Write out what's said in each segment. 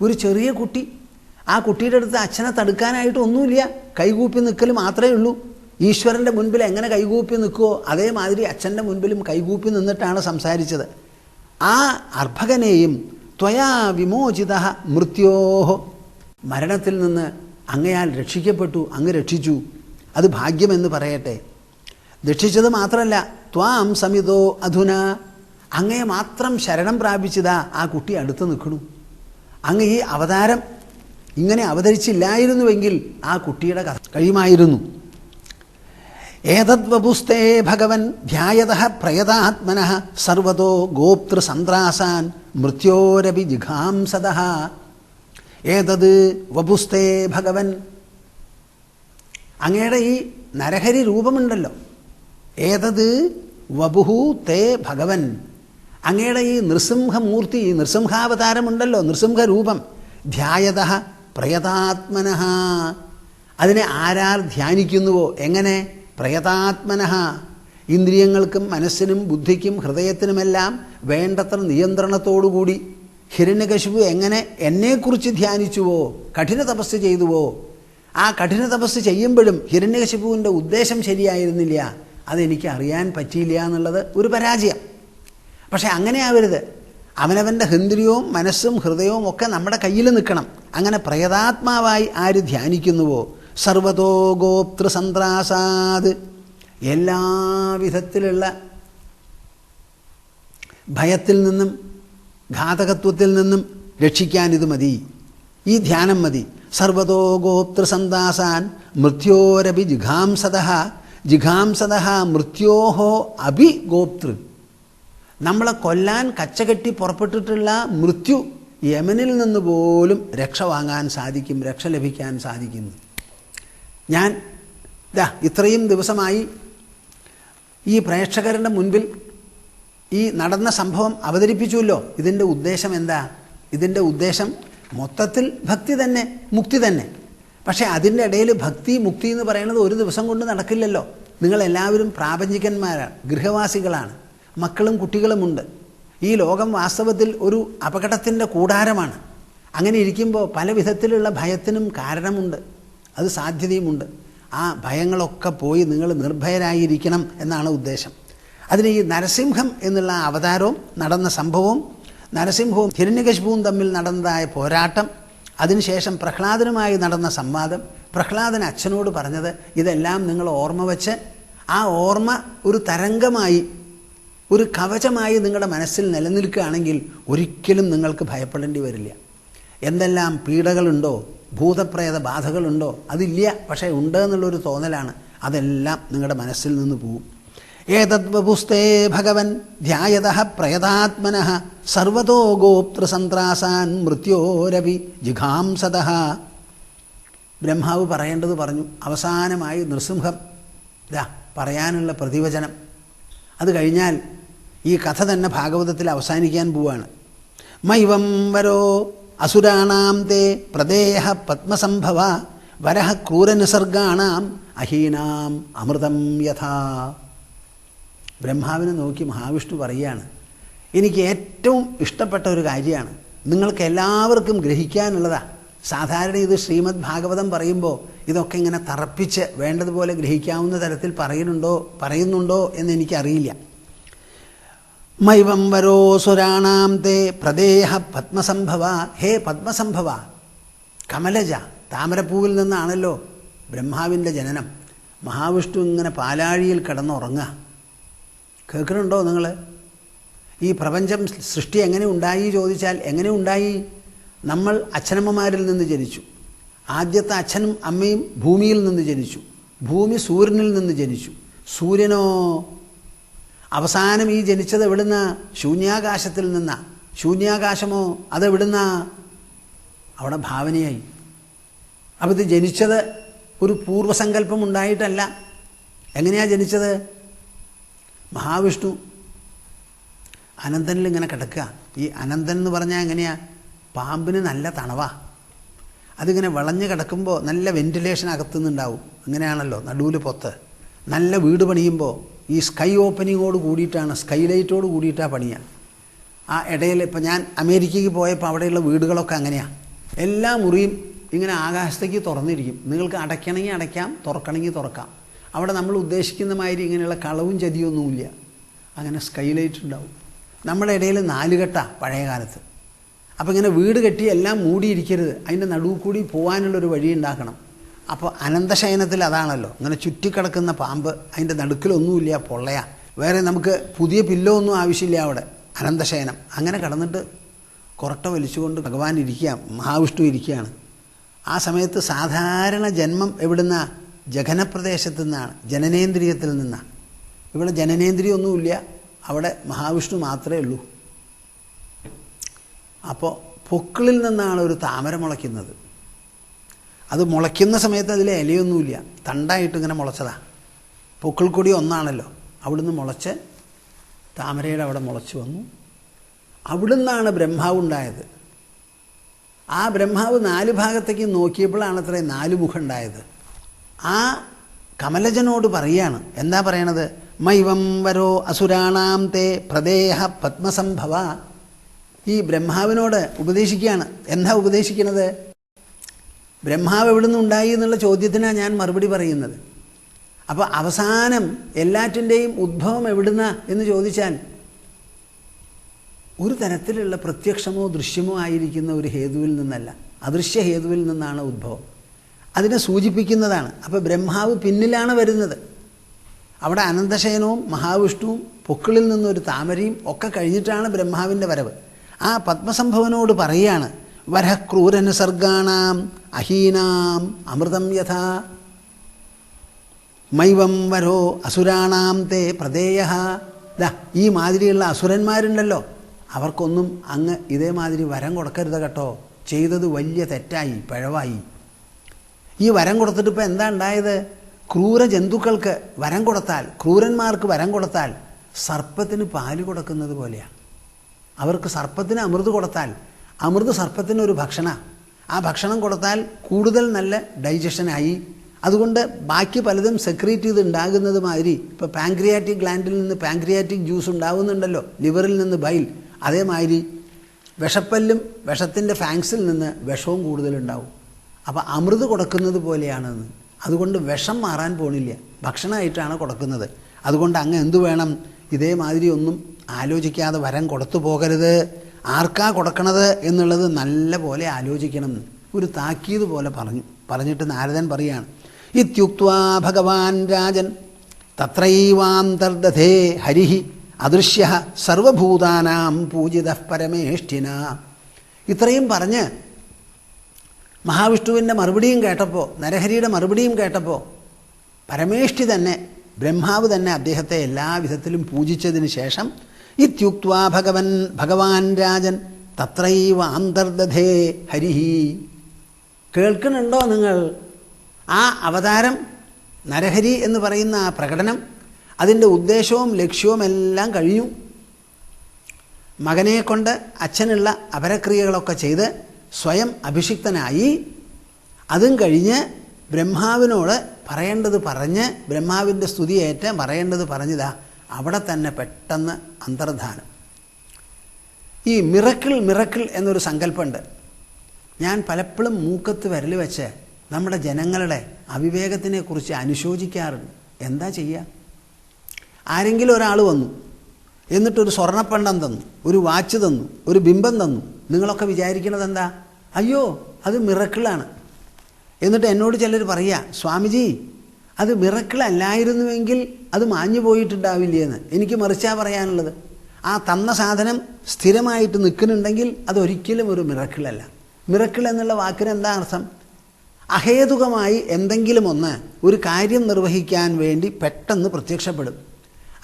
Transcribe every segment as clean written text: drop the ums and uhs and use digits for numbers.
ഒരു ചെറിയ കുട്ടി, ആ കുട്ടിയുടെ അടുത്ത് അച്ഛനെ തടുക്കാനായിട്ട് ഒന്നുമില്ല, കൈകൂപ്പി നിൽക്കൽ മാത്രമേ ഉള്ളൂ. ഈശ്വരൻ്റെ മുൻപിൽ എങ്ങനെ കൈകൂപ്പി നിൽക്കുമോ അതേമാതിരി അച്ഛൻ്റെ മുൻപിലും കൈകൂപ്പി നിന്നിട്ടാണ് സംസാരിച്ചത്. ആ അർഭകനെയും ത്വയാ വിമോചിത മൃത്യോഹോ, മരണത്തിൽ നിന്ന് അങ്ങയാൽ രക്ഷിക്കപ്പെട്ടു, അങ്ങ് രക്ഷിച്ചു, അത് ഭാഗ്യമെന്ന് പറയട്ടെ. രക്ഷിച്ചത് മാത്രമല്ല, ത്വാം സമിതോ അധുന, അങ്ങയെ മാത്രം ശരണം പ്രാപിച്ചതാ ആ കുട്ടി അടുത്ത് നിൽക്കണു. അങ്ങ് ഈ അവതാരം ഇങ്ങനെ അവതരിച്ചില്ലായിരുന്നുവെങ്കിൽ ആ കുട്ടിയുടെ കഥ കഴിയുമായിരുന്നു. ഏതദ്വപുസ്തേ ഭഗവൻ ധ്യായതഃ പ്രയതാത്മനഃ സർവതോ ഗോപ്തൃസന്ത്രാസാൻ മൃത്യോരപി ജിഘാംസതഃ. ഏതത് വപുസ്തേ ഭഗവൻ, അങ്ങയുടെ ഈ നരഹരി രൂപമുണ്ടല്ലോ, ഏതത് വപുഹു തേ ഭഗവൻ, അങ്ങയുടെ ഈ നൃസിംഹമൂർത്തി, നൃസിംഹാവതാരമുണ്ടല്ലോ, നൃസിംഹരൂപം, ധ്യായതഃ പ്രയതാത്മനഃ, അതിനെ ആരാർ ധ്യാനിക്കുന്നുവോ, എങ്ങനെ? പ്രയതാത്മനഃ, ഇന്ദ്രിയങ്ങൾക്കും മനസ്സിനും ബുദ്ധിക്കും ഹൃദയത്തിനുമെല്ലാം വേണ്ടത്ര നിയന്ത്രണത്തോടുകൂടി. ഹിരണ്യകശിപു എങ്ങനെ എന്നെക്കുറിച്ച് ധ്യാനിച്ചുവോ, കഠിന തപസ് ചെയ്തുവോ, ആ കഠിന തപസ് ചെയ്യുമ്പോഴും ഹിരണ്യകശിപുവിൻ്റെ ഉദ്ദേശം ശരിയായിരുന്നില്ല, അതെനിക്ക് അറിയാൻ പറ്റിയില്ല എന്നുള്ളത് ഒരു പരാജയം. പക്ഷെ അങ്ങനെ ആവരുത്, അവനവൻ്റെ ഇന്ദ്രിയവും മനസ്സും ഹൃദയവും ഒക്കെ നമ്മുടെ കയ്യിൽ നിൽക്കണം. അങ്ങനെ പ്രയതാത്മാവായി ആര് ധ്യാനിക്കുന്നുവോ, സർവതോ ഗോപ്തൃസന്ത്രാസാത്, എല്ലാവിധത്തിലുള്ള ഭയത്തിൽ നിന്നും ഘാതകത്വത്തിൽ നിന്നും രക്ഷിക്കാൻ ഇത് മതി, ഈ ധ്യാനം മതി. സർവതോ ഗോപ്തൃസന്ത്രാസാൻ മൃത്യോരപി ജിഘാംസതഃ, ജിഘാംസതഃ മൃത്യോഹോ അഭി ഗോപ്തൃ, നമ്മളെ കൊല്ലാൻ കച്ചകെട്ടി പുറപ്പെട്ടിട്ടുള്ള മൃത്യു, യമനിൽ നിന്ന് പോലും രക്ഷ വാങ്ങാൻ സാധിക്കും, രക്ഷ ലഭിക്കാൻ സാധിക്കുന്നു. ഞാൻ ഇത്രയും ദിവസമായി ഈ പ്രേക്ഷകരുടെ മുൻപിൽ ഈ നടന്ന സംഭവം അവതരിപ്പിച്ചുവല്ലോ. ഇതിൻ്റെ ഉദ്ദേശം എന്താ? ഇതിൻ്റെ ഉദ്ദേശം മൊത്തത്തിൽ ഭക്തി തന്നെ, മുക്തി തന്നെ. പക്ഷേ അതിൻ്റെ ഇടയിൽ ഭക്തി മുക്തി എന്ന് പറയുന്നത് ഒരു ദിവസം കൊണ്ട് നടക്കില്ലല്ലോ. നിങ്ങളെല്ലാവരും പ്രാപഞ്ചികന്മാരാണ്, ഗൃഹവാസികളാണ്, മക്കളും കുട്ടികളുമുണ്ട്. ഈ ലോകം വാസ്തവത്തിൽ ഒരു അപകടത്തിൻ്റെ കൂടാരമാണ്. അങ്ങനെ ഇരിക്കുമ്പോൾ പല വിധത്തിലുള്ള ഭയത്തിനും കാരണമുണ്ട്, അത് സാധ്യതയുമുണ്ട്. ആ ഭയങ്ങളൊക്കെ പോയി നിങ്ങൾ നിർഭയരായിരിക്കണം എന്നാണ് ഉദ്ദേശം. അതിന് ഈ നരസിംഹം എന്നുള്ള അവതാരവും നടന്ന സംഭവവും, നരസിംഹവും ഹിരണ്യകശിപുവും തമ്മിൽ നടന്നതായ പോരാട്ടം, അതിനുശേഷം പ്രഹ്ലാദനുമായി നടന്ന സംവാദം, പ്രഹ്ലാദൻ അച്ഛനോട് പറഞ്ഞത്, ഇതെല്ലാം നിങ്ങൾ ഓർമ്മ വച്ച് ആ ഓർമ്മ ഒരു തരംഗമായി, ഒരു കവചമായി നിങ്ങളുടെ മനസ്സിൽ നിലനിൽക്കുകയാണെങ്കിൽ ഒരിക്കലും നിങ്ങൾക്ക് ഭയപ്പെടേണ്ടി വരില്ല. എന്തെല്ലാം പീഡകളുണ്ടോ, ഭൂതപ്രേത ബാധകളുണ്ടോ, അതില്ല, പക്ഷേ ഉണ്ട് എന്നുള്ളൊരു തോന്നലാണ്, അതെല്ലാം നിങ്ങളുടെ മനസ്സിൽ നിന്ന് പോവും. ഏതദ്വപുസ്തേ ഭഗവൻ ധ്യായതഃ പ്രയതാത്മനഃ സർവതോ ഗോപ്തൃസന്ത്രാസാൻ മൃത്യോരപി ജിഘാംസതഃ. ബ്രഹ്മാവ് പറയേണ്ടത് പറഞ്ഞു. അവസാനമായി നൃസിംഹം പറയാനുള്ള പ്രതിവചനം. അത് കഴിഞ്ഞാൽ ഈ കഥ തന്നെ ഭാഗവതത്തിൽ അവസാനിക്കാൻ പോവാണ്. മൈവം വരോ അസുരാണാം തേ പ്രദേഹ പത്മസംഭവ വരഹ ക്രൂരനിസർഗാണാം അഹീനാം അമൃതം യഥാ. ബ്രഹ്മാവിനെ നോക്കി മഹാവിഷ്ണു പറയുകയാണ്, എനിക്ക് ഏറ്റവും ഇഷ്ടപ്പെട്ട ഒരു കാര്യമാണ്, നിങ്ങൾക്ക് എല്ലാവർക്കും ഗ്രഹിക്കാനുള്ളതാണ്. സാധാരണ ഇത് ശ്രീമദ് ഭാഗവതം പറയുമ്പോൾ ഇതൊക്കെ ഇങ്ങനെ തറപ്പിച്ച് വേണ്ടതുപോലെ ഗ്രഹിക്കാവുന്ന തരത്തിൽ പറയുന്നുണ്ടോ എന്നെനിക്കറിയില്ല. മൈവം വരോ സുരാണാം തേ പ്രദേഹ പത്മസംഭവ. ഹേ പത്മസംഭവ, കമലജ, താമരപ്പൂവിൽ നിന്നാണല്ലോ ബ്രഹ്മാവിൻ്റെ ജനനം. മഹാവിഷ്ണു ഇങ്ങനെ പാലാഴിയിൽ കിടന്നുറങ്ങുക. കേൾക്കുന്നുണ്ടോ നിങ്ങൾ? ഈ പ്രപഞ്ചം സൃഷ്ടി എങ്ങനെ ഉണ്ടായി ചോദിച്ചാൽ എങ്ങനെ ഉണ്ടായി? നമ്മൾ അച്ഛനമ്മമാരിൽ നിന്ന് ജനിച്ചു. ആദ്യത്തെ അച്ഛനും അമ്മയും ഭൂമിയിൽ നിന്ന് ജനിച്ചു. ഭൂമി സൂര്യനിൽ നിന്ന് ജനിച്ചു. സൂര്യനോ അവസാനം ഈ ജനിച്ചത് എവിടുന്ന? ശൂന്യാകാശത്തിൽ നിന്നാ. ശൂന്യാകാശമോ അതെവിടുന്ന? അവിടെ ഭാവനയായി. അപ്പോൾ ഇത് ജനിച്ചത് ഒരു പൂർവ്വസങ്കല്പം ഉണ്ടായിട്ടല്ല. എങ്ങനെയാണ് ജനിച്ചത്? മഹാവിഷ്ണു അനന്തനിൽ ഇങ്ങനെ കിടക്കുക. ഈ അനന്തൻ എന്ന് പറഞ്ഞാൽ എങ്ങനെയാ? പാമ്പിന് നല്ല തണവാ. അതിങ്ങനെ വളഞ്ഞ് കിടക്കുമ്പോൾ നല്ല വെന്റിലേഷൻ അകത്തുനിന്നുണ്ടാവും. അങ്ങനെയാണല്ലോ നടുവിൽ പൊത്ത്. നല്ല വീട് പണിയുമ്പോൾ ഈ സ്കൈ ഓപ്പനിങ്ങോട് കൂടിയിട്ടാണ്, സ്കൈലൈറ്റോട് കൂടിയിട്ടാണ് പണിയാണ്. ആ ഇടയിൽ ഇപ്പം ഞാൻ അമേരിക്കയ്ക്ക് പോയപ്പോൾ അവിടെയുള്ള വീടുകളൊക്കെ അങ്ങനെയാണ്. എല്ലാ മുറിയും ഇങ്ങനെ ആകാശത്തേക്ക് തുറന്നിരിക്കും. നിങ്ങൾക്ക് അടയ്ക്കണമെങ്കിൽ അടയ്ക്കാം, തുറക്കണമെങ്കിൽ തുറക്കാം. അവിടെ നമ്മൾ ഉദ്ദേശിക്കുന്ന മാതിരി ഇങ്ങനെയുള്ള കളവും ചതിയൊന്നുമില്ല. അങ്ങനെ സ്കൈലൈറ്റ് ഉണ്ടാവും. നമ്മുടെ ഇടയിൽ 4 കെട്ടാണ് പഴയ കാലത്ത്. അപ്പോൾ ഇങ്ങനെ വീട് കെട്ടി എല്ലാം മൂടിയിരിക്കരുത്, അതിൻ്റെ നടുവ് കൂടി പോകാനുള്ളൊരു വഴി ഉണ്ടാക്കണം. അപ്പോൾ അനന്തശയനത്തിൽ അതാണല്ലോ, ഇങ്ങനെ ചുറ്റിക്കിടക്കുന്ന പാമ്പ്, അതിൻ്റെ നടുക്കിലൊന്നുമില്ല, പൊള്ളയാ. വേറെ നമുക്ക് പുതിയ പില്ലോ ഒന്നും ആവശ്യമില്ല അവിടെ, അനന്തശയനം. അങ്ങനെ കിടന്നിട്ട് കൊറട്ട വലിച്ചുകൊണ്ട് ഭഗവാൻ ഇരിക്കുക, മഹാവിഷ്ണു ഇരിക്കുകയാണ്. ആ സമയത്ത് സാധാരണ ജന്മം എവിടുന്ന? ജഘനപ്രദേശത്തു നിന്നാണ്, ജനനേന്ദ്രിയത്തിൽ നിന്നാണ്. ഇവിടെ ജനനേന്ദ്രിയമൊന്നുമില്ല, അവിടെ മഹാവിഷ്ണു മാത്രമേ ഉള്ളൂ. അപ്പോൾ പൊക്കിളിൽ നിന്നാണ് ഒരു താമര മുളയ്ക്കുന്നത്. അത് മുളയ്ക്കുന്ന സമയത്ത് അതിൽ ഇലയൊന്നുമില്ല, തണ്ടായിട്ട് ഇങ്ങനെ മുളച്ചതാണ്. പൊക്കിൾ കൊടി ഒന്നാണല്ലോ. അവിടുന്ന് മുളച്ച് താമരയുടെ അവിടെ മുളച്ച് വന്നു. അവിടുന്നാണ് ബ്രഹ്മാവ് ഉണ്ടായത്. ആ ബ്രഹ്മാവ് 4 ഭാഗത്തേക്ക് നോക്കിയപ്പോഴാണ് അത്രേ 4 മുഖം ഉണ്ടായത്. ആ കമലജനോട് പറയാണ്, എന്താ പറയണത്? മൈവം വരോ അസുരാണാം തേ പ്രദേഹ പത്മസംഭവ. ഈ ബ്രഹ്മാവിനോട് ഉപദേശിക്കുകയാണ്. എന്താ ഉപദേശിക്കണത്? ബ്രഹ്മാവ് എവിടുന്ന് ഉണ്ടായി എന്നുള്ള ചോദ്യത്തിനാണ് ഞാൻ മറുപടി പറയുന്നത്. അപ്പോൾ അവസാനം എല്ലാറ്റിൻ്റെയും ഉദ്ഭവം എവിടുന്ന എന്ന് ചോദിച്ചാൽ ഒരു തരത്തിലുള്ള പ്രത്യക്ഷമോ ദൃശ്യമോ ആയിരിക്കുന്ന ഒരു ഹേതുവിൽ നിന്നല്ല, അദൃശ്യ ഹേതുവിൽ നിന്നാണ് ഉദ്ഭവം. അതിനെ സൂചിപ്പിക്കുന്നതാണ്. അപ്പോൾ ബ്രഹ്മാവ് പിന്നിലാണ് വരുന്നത്. അവിടെ അനന്തശയനവും മഹാവിഷ്ണുവും പൊക്കിളിൽ നിന്നൊരു താമരയും ഒക്കെ കഴിഞ്ഞിട്ടാണ് ബ്രഹ്മാവിൻ്റെ വരവ്. ആ പത്മസംഭവനോട് പറയാണ്, വരക്രൂരനുസർഗാണാം അഹീനാം അമൃതം യഥാ മൈവം വരോ അസുരാണാം തേ പ്രദേയ. ഈ മാതിരിയുള്ള അസുരന്മാരുണ്ടല്ലോ, അവർക്കൊന്നും അങ്ങ് ഇതേമാതിരി വരം കൊടുക്കരുത് കേട്ടോ. ചെയ്തത് വലിയ തെറ്റായി, പിഴവായി. ഈ വരം കൊടുത്തിട്ട് ഇപ്പോൾ എന്താ ഉണ്ടായത്? ക്രൂര ജന്തുക്കൾക്ക് വരം കൊടുത്താൽ, ക്രൂരന്മാർക്ക് വരം കൊടുത്താൽ സർപ്പത്തിന് പാല് കൊടുക്കുന്നത് പോലെയാണ്. അവർക്ക് സർപ്പത്തിന് അമൃത് കൊടുത്താൽ, അമൃത് സർപ്പത്തിനൊരു ഭക്ഷണമാണ്. ആ ഭക്ഷണം കൊടുത്താൽ കൂടുതൽ നല്ല ഡൈജഷനായി. അതുകൊണ്ട് ബാക്കി പലതും സെക്രീറ്റ് ചെയ്ത് ഉണ്ടാകുന്നത് മാതിരി, ഇപ്പോൾ പാങ്ക്രിയാറ്റിക് ഗ്ലാൻഡിൽ നിന്ന് പാങ്ക്രിയാറ്റിക് ജ്യൂസ് ഉണ്ടാകുന്നുണ്ടല്ലോ, ലിവറിൽ നിന്ന് ബൈൽ. അതേമാതിരി വിഷപ്പല്ലും വിഷത്തിൻ്റെ ഫാങ്സിൽ നിന്ന് വിഷവും കൂടുതലുണ്ടാവും. അപ്പോൾ അമൃത് കൊടുക്കുന്നത് പോലെയാണെന്ന്. അതുകൊണ്ട് വിഷം മാറാൻ പോണില്ല, ഭക്ഷണമായിട്ടാണ് കൊടുക്കുന്നത്. അതുകൊണ്ട് അങ്ങ് എന്തു വേണം? ഇതേമാതിരി ഒന്നും ആലോചിക്കാതെ വരം കൊടുത്തു പോകരുത്. ആർക്കാ കൊടുക്കണത് എന്നുള്ളത് നല്ല പോലെ ആലോചിക്കണം. ഒരു താക്കീത് പോലെ പറഞ്ഞിട്ട് നാരദൻ പറയാണ്, ഇത്യുക്ത്വാ ഭഗവാൻ രാജൻ തത്രൈവാന്തർദധേ ഹരിഹി അദൃശ്യ സർവഭൂതാനാം പൂജിതഃ പരമേഷ്ഠിന. ഇത്രയും പറഞ്ഞ് മഹാവിഷ്ണുവിൻ്റെ മറുപടിയും കേട്ടപ്പോൾ, നരഹരിയുടെ മറുപടിയും കേട്ടപ്പോൾ പരമേഷ്ഠി തന്നെ, ബ്രഹ്മാവ് തന്നെ അദ്ദേഹത്തെ എല്ലാ വിധത്തിലും പൂജിച്ചതിന് ശേഷം ഇത്യുക്ത്വാ ഭഗവാൻ രാജൻ തത്രൈവ അന്തർദധേ ഹരിഹി. കേൾക്കുന്നുണ്ടോ നിങ്ങൾ? ആ അവതാരം നരഹരി എന്ന് പറയുന്ന ആ പ്രകടനം, അതിൻ്റെ ഉദ്ദേശവും ലക്ഷ്യവും എല്ലാം കഴിഞ്ഞു. മകനെ കൊണ്ട് അച്ഛനുള്ള അപരക്രിയകളൊക്കെ ചെയ്ത് സ്വയം അഭിഷിക്തനായി. അതും കഴിഞ്ഞ് ബ്രഹ്മാവിനോട് പറയേണ്ടത് പറഞ്ഞ്, ബ്രഹ്മാവിൻ്റെ സ്തുതിയേറ്റ് പറയേണ്ടത് പറഞ്ഞതാ അവിടെ തന്നെ പെട്ടെന്ന് അന്തർധാനം. ഈ മിറക്കിൾ എന്നൊരു സങ്കല്പമുണ്ട്. ഞാൻ പലപ്പോഴും മൂക്കത്ത് വിരൽ വെച്ച് നമ്മുടെ ജനങ്ങളുടെ അവിവേകത്തിനെക്കുറിച്ച് അനുശോചിക്കാറുണ്ട്. എന്താ ചെയ്യുക? ആരെങ്കിലും ഒരാൾ വന്നു, എന്നിട്ടൊരു സ്വർണ്ണപ്പണ്ടം തന്നു, ഒരു വാച്ച് തന്നു, ഒരു ബിംബം തന്നു. നിങ്ങളൊക്കെ വിചാരിക്കണത് എന്താ? അയ്യോ അത് മിറക്കിളാണ്. എന്നിട്ട് എന്നോട് ചിലർ പറയുക, സ്വാമിജി അത് മിറക്കിളല്ലായിരുന്നുവെങ്കിൽ അത് മാഞ്ഞു പോയിട്ടുണ്ടാവില്ലേന്ന്. എനിക്ക് മറിച്ചാ പറയാനുള്ളത്. ആ തന്ന സാധനം സ്ഥിരമായിട്ട് നിൽക്കുന്നുണ്ടെങ്കിൽ അതൊരിക്കലും ഒരു മിറക്കിളല്ല. മിറക്കിൾ എന്നുള്ള വാക്കിന് എന്താ അർത്ഥം? അഹേതുകമായി എന്തെങ്കിലും ഒന്ന് ഒരു കാര്യം നിർവഹിക്കാൻ വേണ്ടി പെട്ടെന്ന് പ്രത്യക്ഷപ്പെടും.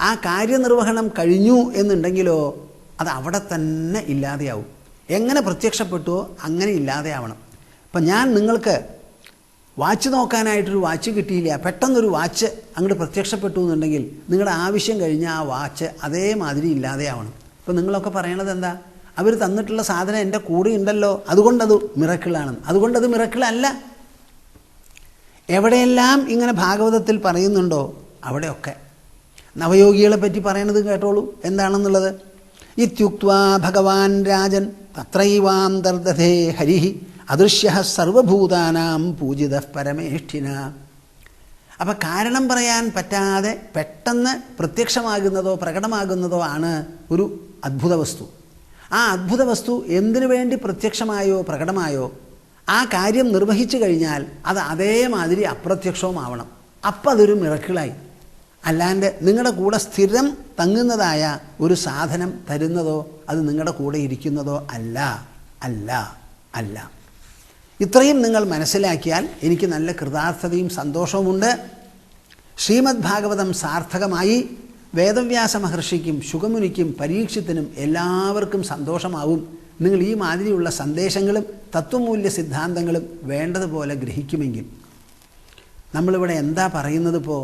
ആ കാര്യനിർവഹണം കഴിഞ്ഞു എന്നുണ്ടെങ്കിലോ അത് അവിടെ തന്നെ ഇല്ലാതെയാവും. എങ്ങനെ പ്രത്യക്ഷപ്പെട്ടുവോ അങ്ങനെ ഇല്ലാതെയാവണം. ഇപ്പം ഞാൻ നിങ്ങൾക്ക് വാച്ച് നോക്കാനായിട്ടൊരു വാച്ച് കിട്ടിയില്ല, പെട്ടെന്നൊരു വാച്ച് അങ്ങോട്ട് പ്രത്യക്ഷപ്പെട്ടു എന്നുണ്ടെങ്കിൽ നിങ്ങളുടെ ആവശ്യം കഴിഞ്ഞാൽ ആ വാച്ച് അതേമാതിരി ഇല്ലാതെയാവണം. ഇപ്പം നിങ്ങളൊക്കെ പറയണത് എന്താ? അവർ തന്നിട്ടുള്ള സാധനം എൻ്റെ കൂടെ ഉണ്ടല്ലോ, അതുകൊണ്ടത് മിറക്കിളാണെന്ന്. അതുകൊണ്ടത് മിറക്കിളല്ല. എവിടെയെല്ലാം ഇങ്ങനെ ഭാഗവതത്തിൽ പറയുന്നുണ്ടോ അവിടെയൊക്കെ നവയോഗികളെ പറ്റി പറയണത് കേട്ടോളൂ എന്താണെന്നുള്ളത്. ഇത്യുക്ത്വാ ഭഗവാൻ രാജൻ തത്രൈവാന്തർദധേ ഹരിഹി അദൃശ്യ സർവഭൂതാനാം പൂജിതഃ പരമേഷ്ഠിന. അപ്പം കാരണം പറയാൻ പറ്റാതെ പെട്ടെന്ന് പ്രത്യക്ഷമാകുന്നതോ പ്രകടമാകുന്നതോ ആണ് ഒരു അദ്ഭുത വസ്തു. ആ അദ്ഭുത വസ്തു എന്തിനു വേണ്ടി പ്രത്യക്ഷമായോ പ്രകടമായോ ആ കാര്യം നിർവഹിച്ചു കഴിഞ്ഞാൽ അത് അതേമാതിരി അപ്രത്യക്ഷവുമാവണം. അപ്പം അതൊരു മിറക്കിളായി. അല്ലാണ്ട് നിങ്ങളുടെ കൂടെ സ്ഥിരം തങ്ങുന്നതായ ഒരു സാധനം തരുന്നതോ അത് നിങ്ങളുടെ കൂടെ ഇരിക്കുന്നതോ അല്ല അല്ല അല്ല. ഇത്രയും നിങ്ങൾ മനസ്സിലാക്കിയാൽ എനിക്ക് നല്ല കൃതാർത്ഥതയും സന്തോഷവുമുണ്ട്. ശ്രീമദ് ഭാഗവതം സാർത്ഥകമായി വേദവ്യാസ മഹർഷിക്കും ശുകമുനിക്കും പരീക്ഷത്തിനും എല്ലാവർക്കും സന്തോഷമാവും. നിങ്ങൾ ഈ മാതിരിയുള്ള സന്ദേശങ്ങളും തത്വമൂല്യ സിദ്ധാന്തങ്ങളും വേണ്ടതുപോലെ ഗ്രഹിക്കുമെങ്കിൽ. നമ്മളിവിടെ എന്താ പറയുന്നത്? ഇപ്പോൾ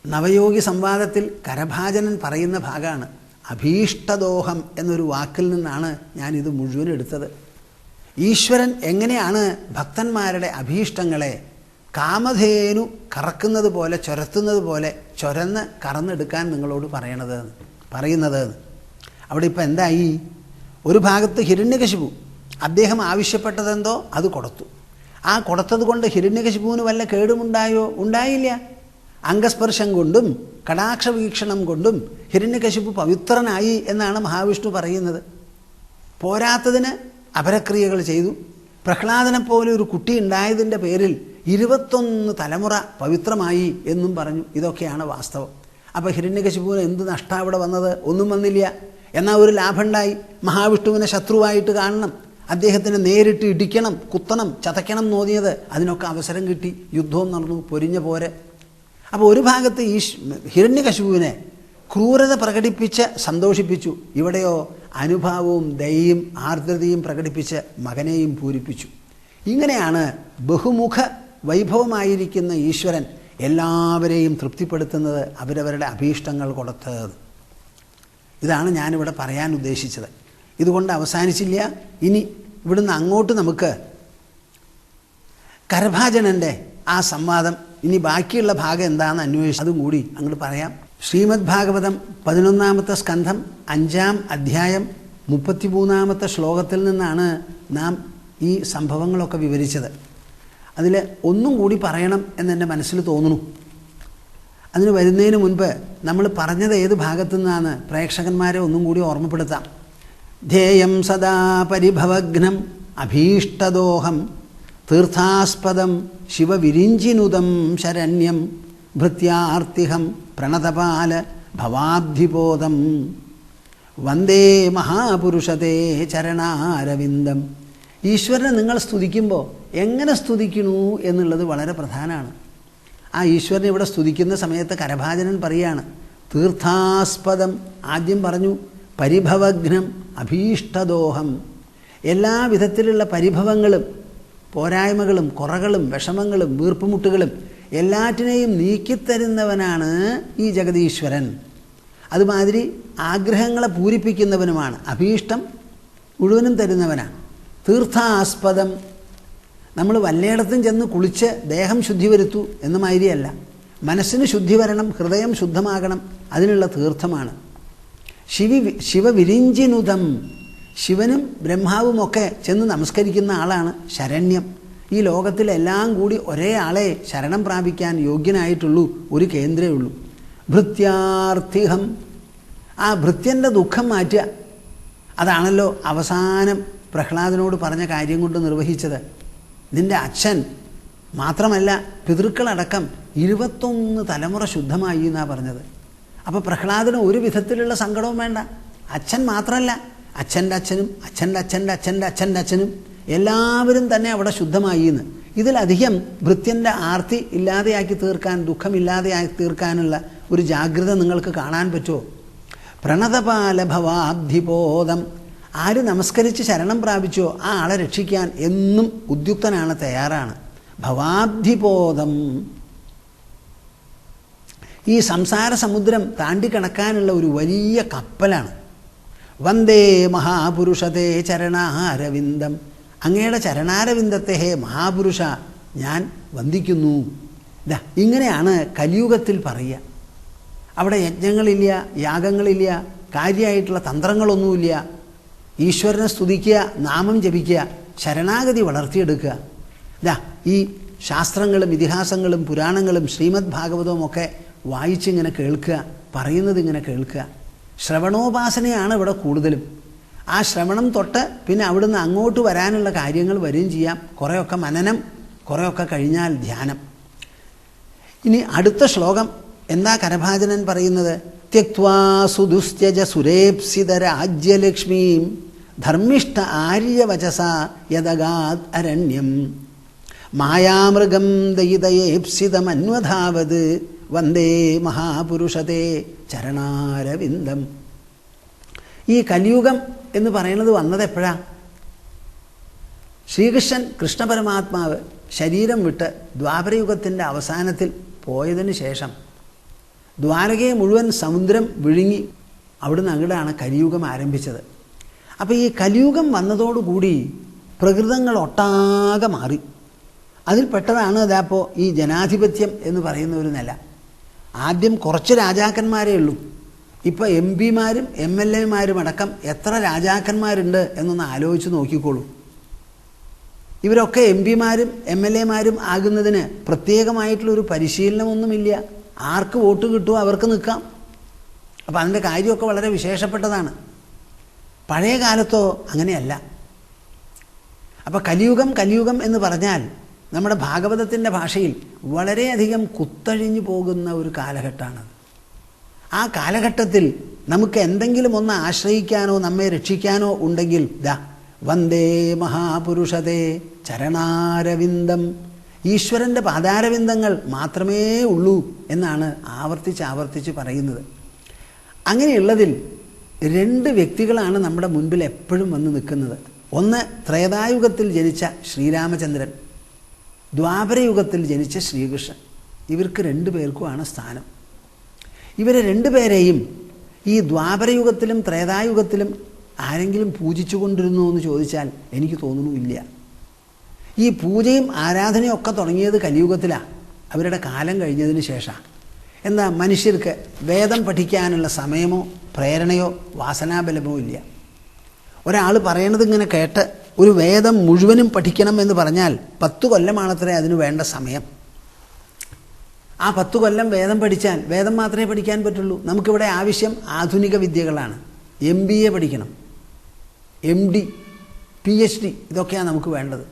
നവയോഗി സംവാദത്തിൽ കരഭാജനൻ പറയുന്ന ഭാഗമാണ്. അഭീഷ്ടദോഹം എന്നൊരു വാക്കിൽ നിന്നാണ് ഞാനിത് മുഴുവൻ എടുത്തത്. ഈശ്വരൻ എങ്ങനെയാണ് ഭക്തന്മാരുടെ അഭീഷ്ടങ്ങളെ കാമധേനു കറക്കുന്നത് പോലെ ചൊരത്തുന്നത് പോലെ ചൊരന്ന് കറന്നെടുക്കാൻ നിങ്ങളോട് പറയുന്നത്. അവിടെ ഇപ്പം എന്തായി? ഒരു ഭാഗത്ത് ഹിരണ്യകശിപു അദ്ദേഹം ആവശ്യപ്പെട്ടതെന്തോ അത് കൊടുത്തു. ആ കൊടുത്തത് കൊണ്ട് ഹിരണ്യകശിപുവിന് വല്ല കേടുമുണ്ടായോ? ഉണ്ടായില്ല. അംഗസ്പർശം കൊണ്ടും കടാക്ഷ വീക്ഷണം കൊണ്ടും ഹിരണ്യകശിപു പവിത്രനായി എന്നാണ് മഹാവിഷ്ണു പറയുന്നത്. പോരാത്തതിന് അപരക്രിയകൾ ചെയ്തു. പ്രഹ്ലാദനെപ്പോലെ ഒരു കുട്ടി ഉണ്ടായതിൻ്റെ പേരിൽ 21 തലമുറ പവിത്രമായി എന്നും പറഞ്ഞു. ഇതൊക്കെയാണ് വാസ്തവം. അപ്പോൾ ഹിരണ്യകശിപുവിന് എന്ത് നഷ്ടം അവിടെ വന്നത്? ഒന്നും വന്നില്ല. എന്നാൽ ഒരു ലാഭമുണ്ടായി. മഹാവിഷ്ണുവിനെ ശത്രുവായിട്ട് കാണണം, അദ്ദേഹത്തിന് നേരിട്ട് ഇടിക്കണം, കുത്തണം, ചതയ്ക്കണം തോന്നിയത്, അതിനൊക്കെ അവസരം കിട്ടി. യുദ്ധവും നടന്നു, പൊരിഞ്ഞ പോരെ. അപ്പോൾ ഒരു ഭാഗത്ത് ഈ ഹിരണ്യകശിപുവിനെ ക്രൂരത പ്രകടിപ്പിച്ച് സന്തോഷിപ്പിച്ചു. ഇവിടെയോ അനുഭാവവും ദയയും ആർദ്രതയും പ്രകടിപ്പിച്ച് മകനെയും പൂരിപ്പിച്ചു. ഇങ്ങനെയാണ് ബഹുമുഖ വൈഭവമായിരിക്കുന്ന ഈശ്വരൻ എല്ലാവരെയും തൃപ്തിപ്പെടുത്തുന്നത്, അവരവരുടെ അഭീഷ്ടങ്ങൾ കൊടുത്തത്. ഇതാണ് ഞാനിവിടെ പറയാൻ ഉദ്ദേശിച്ചത്. ഇതുകൊണ്ട് അവസാനിച്ചില്ല. ഇനി ഇവിടുന്ന് അങ്ങോട്ട് നമുക്ക് കരഭാജനൻ്റെ ആ സംവാദം, ഇനി ബാക്കിയുള്ള ഭാഗം എന്താണെന്ന് അന്വേഷിച്ച് അതും കൂടി അങ്ങോട്ട് പറയാം. ശ്രീമദ് ഭാഗവതം 11-ാമത്തെ സ്കന്ധം 5-ാം അധ്യായം 33-ാമത്തെ ശ്ലോകത്തിൽ നിന്നാണ് നാം ഈ സംഭവങ്ങളൊക്കെ വിവരിച്ചത്. അതിൽ ഒന്നും കൂടി പറയണം എന്നെൻ്റെ മനസ്സിൽ തോന്നുന്നു. അതിന് വരുന്നതിന് മുൻപ് നമ്മൾ പറഞ്ഞത് ഏത് ഭാഗത്തു നിന്നാണ് പ്രേക്ഷകന്മാരെ ഒന്നും കൂടി ഓർമ്മപ്പെടുത്താം. ധ്യേയം സദാ പരിഭവഘ്നം അഭീഷ്ടദോഹം തീർത്ഥാസ്പദം ശിവവിരിഞ്ചിനുദം ശരണ്യം ഭൃത്യാർത്തിഹം പ്രണതപാല ഭവാബ്ധിബോധം വന്ദേ മഹാപുരുഷതേ ചരണാരവിന്ദം. ഈശ്വരനെ നിങ്ങൾ സ്തുതിക്കുമ്പോൾ എങ്ങനെ സ്തുതിക്കണു എന്നുള്ളത് വളരെ പ്രധാനമാണ്. ആ ഈശ്വരനെ ഇവിടെ സ്തുതിക്കുന്ന സമയത്ത് കരഭാജനൻ പറയാണ് തീർത്ഥാസ്പദം. ആദ്യം പറഞ്ഞു പരിഭവഘ്നം അഭീഷ്ടദോഹം. എല്ലാ വിധത്തിലുള്ള പരിഭവങ്ങളും പോരായ്മകളും കുറകളും വിഷമങ്ങളും വീർപ്പുമുട്ടുകളും എല്ലാറ്റിനെയും നീക്കിത്തരുന്നവനാണ് ഈ ജഗതീശ്വരൻ. അതുമാതിരി ആഗ്രഹങ്ങളെ പൂരിപ്പിക്കുന്നവനുമാണ്. അഭീഷ്ടം മുഴുവനും തരുന്നവനാണ്. തീർത്ഥാസ്പദം. നമ്മൾ വല്ലയിടത്തും ചെന്ന് കുളിച്ച് ദേഹം ശുദ്ധി വരുത്തു എന്ന മാതിരിയല്ല. മനസ്സിന് ശുദ്ധി വരണം, ഹൃദയം ശുദ്ധമാകണം, അതിനുള്ള തീർത്ഥമാണ്. ശിവവിരിഞ്ചിനുദം. ശിവനും ബ്രഹ്മാവുമൊക്കെ ചെന്ന് നമസ്കരിക്കുന്ന ആളാണ് ശരണ്യം. ഈ ലോകത്തിലെല്ലാം കൂടി ഒരേ ആളെ ശരണം പ്രാപിക്കാൻ യോഗ്യനായിട്ടുള്ളൂ, ഒരു കേന്ദ്രമേ ഉള്ളൂ. ഭൃത്യാർത്ഥിഹം. ആ ഭൃത്യൻ്റെ ദുഃഖം മാറ്റുക. അതാണല്ലോ അവസാനം പ്രഹ്ലാദനോട് പറഞ്ഞ കാര്യം കൊണ്ട് നിർവഹിച്ചത്. നിൻ്റെ അച്ഛൻ മാത്രമല്ല പിതൃക്കളടക്കം 21 തലമുറ ശുദ്ധമായി എന്നാണ് പറഞ്ഞത്. അപ്പോൾ പ്രഹ്ലാദന് ഒരു വിധത്തിലുള്ള സങ്കടവും വേണ്ട. അച്ഛൻ മാത്രമല്ല, അച്ഛൻ്റെ അച്ഛനും അച്ഛൻ്റെ അച്ഛൻ്റെ അച്ഛൻ്റെ അച്ഛൻ്റെ അച്ഛനും എല്ലാവരും തന്നെ അവിടെ ശുദ്ധമായി എന്ന്. ഇതിലധികം ഭൃത്യൻ്റെ ആർത്തി ഇല്ലാതെയാക്കി തീർക്കാൻ, ദുഃഖമില്ലാതെയാക്കി തീർക്കാനുള്ള ഒരു ജാഗ്രത നിങ്ങൾക്ക് കാണാൻ പറ്റുമോ? പ്രണതപാല ഭവാബ്ധിബോധം. ആര് നമസ്കരിച്ച് ശരണം പ്രാപിച്ചോ ആ ആളെ രക്ഷിക്കാൻ എന്നും ഉദ്യുക്തനാണ്, തയ്യാറാണ്. ഭവാബ്ധിബോധം. ഈ സംസാര സമുദ്രം താണ്ടിക്കടക്കാനുള്ള ഒരു വലിയ കപ്പലാണ്. വന്ദേ മഹാപുരുഷതേ ചരണാരവിന്ദം. അങ്ങയുടെ ചരണാരവിന്ദത്തെ ഹേ മഹാപുരുഷ ഞാൻ വന്ദിക്കുന്നു. ഇങ്ങനെയാണ് കലിയുഗത്തിൽ പറയുക. അവിടെ യജ്ഞങ്ങളില്ല, യാഗങ്ങളില്ല, കാര്യമായിട്ടുള്ള തന്ത്രങ്ങളൊന്നുമില്ല. ഈശ്വരനെ സ്തുതിക്കുക, നാമം ജപിക്കുക. ശരണാഗതി വളർത്തിയെടുക്കുക. ഈ ശാസ്ത്രങ്ങളും ഇതിഹാസങ്ങളും പുരാണങ്ങളും ശ്രീമദ് ഭാഗവതവും ഒക്കെ വായിച്ചിങ്ങനെ കേൾക്കുക, പറയുന്നത് ഇങ്ങനെ കേൾക്കുക. ശ്രവണോപാസനയാണ് ഇവിടെ കൂടുതലും. ആ ശ്രവണം തൊട്ട് പിന്നെ അവിടുന്ന് അങ്ങോട്ട് വരാനുള്ള കാര്യങ്ങൾ വരികയും ചെയ്യാം. കുറേയൊക്കെ മനനം, കുറേയൊക്കെ കഴിഞ്ഞാൽ ധ്യാനം. ഇനി അടുത്ത ശ്ലോകം എന്താ കരഭാജനൻ പറയുന്നത്? ത്യക്വാ സുദുസ്ത്യജ സുരേപ്സിത രാജ്യലക്ഷ്മീം ധർമ്മിഷ്ഠ ആര്യവചസ യദഗാത് അരണ്യം മായാമൃഗം ദയിതയേപ്സിതമന്വധാവത് വന്ദേ മഹാപുരുഷതേ ചരണാരവിന്ദം. ഈ കലിയുഗം എന്ന് പറയുന്നത് വന്നത് എപ്പോഴാണ്? ശ്രീകൃഷ്ണൻ കൃഷ്ണപരമാത്മാവ് ശരീരം വിട്ട് ദ്വാപരയുഗത്തിൻ്റെ അവസാനത്തിൽ പോയതിനു ശേഷം ദ്വാരകയെ മുഴുവൻ സമുദ്രം വിഴുങ്ങി അവിടുന്ന് അങ്ങോട്ടാണ് കലിയുഗം ആരംഭിച്ചത്. അപ്പോൾ ഈ കലിയുഗം വന്നതോടുകൂടി പ്രകൃതങ്ങൾ ഒട്ടാകെ മാറി. അതിൽപ്പെട്ടതാണ് അതപ്പോൾ ഈ ജനാധിപത്യം എന്ന് പറയുന്ന ഒരു നില. ആദ്യം കുറച്ച് രാജാക്കന്മാരേ ഉള്ളൂ. ഇപ്പോൾ എം പിമാരും എം എൽ എമാരും അടക്കം എത്ര രാജാക്കന്മാരുണ്ട് എന്നൊന്ന് ആലോചിച്ച് നോക്കിക്കോളൂ. ഇവരൊക്കെ എം പിമാരും എം എൽ എമാരും ആകുന്നതിന് പ്രത്യേകമായിട്ടുള്ളൊരു പരിശീലനമൊന്നുമില്ല. ആർക്ക് വോട്ട് കിട്ടുമോ അവർക്ക് നിൽക്കാം. അപ്പോൾ അതിൻ്റെ കാര്യമൊക്കെ വളരെ വിശേഷപ്പെട്ടതാണ്. പഴയ കാലത്തോ അങ്ങനെയല്ല. അപ്പോൾ കലിയുഗം എന്ന് പറഞ്ഞാൽ നമ്മുടെ ഭാഗവതത്തിൻ്റെ ഭാഷയിൽ വളരെയധികം കുത്തഴിഞ്ഞു പോകുന്ന ഒരു കാലഘട്ടമാണത്. ആ കാലഘട്ടത്തിൽ നമുക്ക് എന്തെങ്കിലും ഒന്ന് ആശ്രയിക്കാനോ നമ്മെ രക്ഷിക്കാനോ ഉണ്ടെങ്കിൽ വന്ദേ മഹാപുരുഷതേ ചരണാരവിന്ദം, ഈശ്വരൻ്റെ പാദാരവിന്ദങ്ങൾ മാത്രമേ ഉള്ളൂ എന്നാണ് ആവർത്തിച്ച് പറയുന്നത്. അങ്ങനെയുള്ളതിൽ രണ്ട് വ്യക്തികളാണ് നമ്മുടെ മുൻപിൽ എപ്പോഴും വന്ന് നിൽക്കുന്നത്. ഒന്ന് ത്രേതായുഗത്തിൽ ജനിച്ച ശ്രീരാമചന്ദ്രൻ, ദ്വാപരയുഗത്തിൽ ജനിച്ച ശ്രീകൃഷ്ണൻ. ഇവർക്ക് രണ്ടു പേർക്കുമാണ് സ്ഥാനം. ഇവരെ രണ്ടുപേരെയും ഈ ദ്വാപരയുഗത്തിലും ത്രേതായുഗത്തിലും ആരെങ്കിലും പൂജിച്ചു കൊണ്ടിരുന്നു എന്ന് ചോദിച്ചാൽ എനിക്ക് തോന്നുന്നുമില്ല. ഈ പൂജയും ആരാധനയും ഒക്കെ തുടങ്ങിയത് കലിയുഗത്തിലാണ്, അവരുടെ കാലം കഴിഞ്ഞതിന് ശേഷമാണ്. എന്താ, മനുഷ്യർക്ക് വേദം പഠിക്കാനുള്ള സമയമോ പ്രേരണയോ വാസനാബലമോ ഇല്ല. ഒരാൾ പറയണത് ഇങ്ങനെ കേട്ട് ഒരു വേദം മുഴുവനും പഠിക്കണം എന്ന് പറഞ്ഞാൽ 10 കൊല്ലമാണത്രേ അതിന് വേണ്ട സമയം. ആ 10 കൊല്ലം വേദം പഠിച്ചാൽ വേദം മാത്രമേ പഠിക്കാൻ പറ്റുള്ളൂ. നമുക്കിവിടെ ആവശ്യം ആധുനിക വിദ്യകളാണ്. MBA പഠിക്കണം, MD, PhD, ഇതൊക്കെയാണ് നമുക്ക് വേണ്ടത്.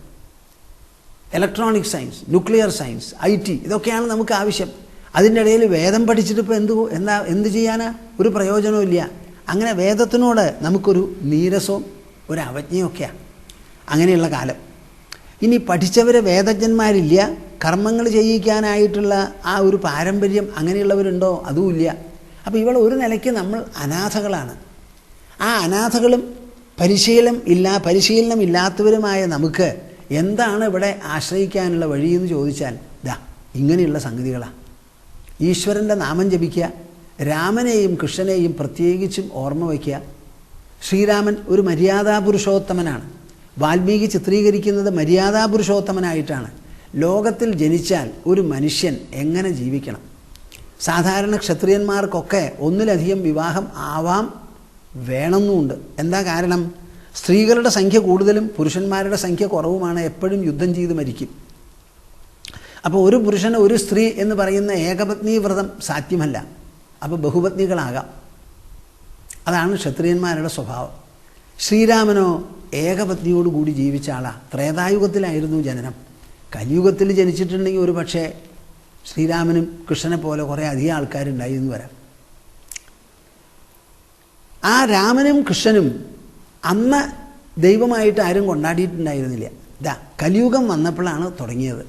Electronic science, nuclear science, IT, ഇതൊക്കെയാണ് നമുക്ക് ആവശ്യം. അതിൻ്റെ ഇടയിൽ വേദം പഠിച്ചിട്ട് ഇപ്പോൾ എന്ത് ചെയ്യാനാ? ഒരു പ്രയോജനവും ഇല്ല. അങ്ങനെ വേദത്തിനോട് നമുക്കൊരു നീരസവും ഒരു അവജ്ഞയൊക്കെയാണ് അങ്ങനെയുള്ള കാലം. ഇനി പഠിച്ചവരെ വേദജ്ഞന്മാരില്ല, കർമ്മങ്ങൾ ചെയ്യിക്കാനായിട്ടുള്ള ആ ഒരു പാരമ്പര്യം അങ്ങനെയുള്ളവരുണ്ടോ? അതുമില്ല. അപ്പോൾ ഇവിടെ ഒരു നിലയ്ക്ക് നമ്മൾ അനാഥകളാണ്. ആ അനാഥകളും പരിശീലനമില്ലാത്തവരുമായ നമുക്ക് എന്താണ് ഇവിടെ ആശ്രയിക്കാനുള്ള വഴിയെന്ന് ചോദിച്ചാൽ ഇങ്ങനെയുള്ള സംഗതികളാണ്. ഈശ്വരൻ്റെ നാമം ജപിക്കുക, രാമനെയും കൃഷ്ണനെയും പ്രത്യേകിച്ചും ഓർമ്മ വയ്ക്കുക. ശ്രീരാമൻ ഒരു മര്യാദാപുരുഷോത്തമനാണ്. വാൽമീകി ചിത്രീകരിക്കുന്നത് മര്യാദാപുരുഷോത്തമനായിട്ടാണ്. ലോകത്തിൽ ജനിച്ചാൽ ഒരു മനുഷ്യൻ എങ്ങനെ ജീവിക്കണം? സാധാരണ ക്ഷത്രിയന്മാർക്കൊക്കെ ഒന്നിലധികം വിവാഹം ആവാം വേണമെന്നുമുണ്ട്. എന്താ കാരണം? സ്ത്രീകളുടെ സംഖ്യ കൂടുതലും പുരുഷന്മാരുടെ സംഖ്യ കുറവുമാണ്. എപ്പോഴും യുദ്ധം ചെയ്ത് മരിക്കും. അപ്പോൾ ഒരു പുരുഷന് ഒരു സ്ത്രീ എന്ന് പറയുന്ന ഏകപത്നി വ്രതം സാധ്യമല്ല. അപ്പോൾ ബഹുപത്നികളാകാം. അതാണ് ക്ഷത്രിയന്മാരുടെ സ്വഭാവം. ശ്രീരാമനോ ഏകപത്നിയോടുകൂടി ജീവിച്ച ആളാണ്. ത്രേതായുഗത്തിലായിരുന്നു ജനനം. കലിയുഗത്തിൽ ജനിച്ചിട്ടുണ്ടെങ്കിൽ ഒരു പക്ഷേ ശ്രീരാമനും കൃഷ്ണനെ പോലെ കുറേ അധികം ആൾക്കാരുണ്ടായി എന്ന് വരാം. ആ രാമനും കൃഷ്ണനും അന്ന് ദൈവമായിട്ട് ആരും കൊണ്ടാടിയിട്ടുണ്ടായിരുന്നില്ല. കലിയുഗം വന്നപ്പോഴാണ് തുടങ്ങിയത്.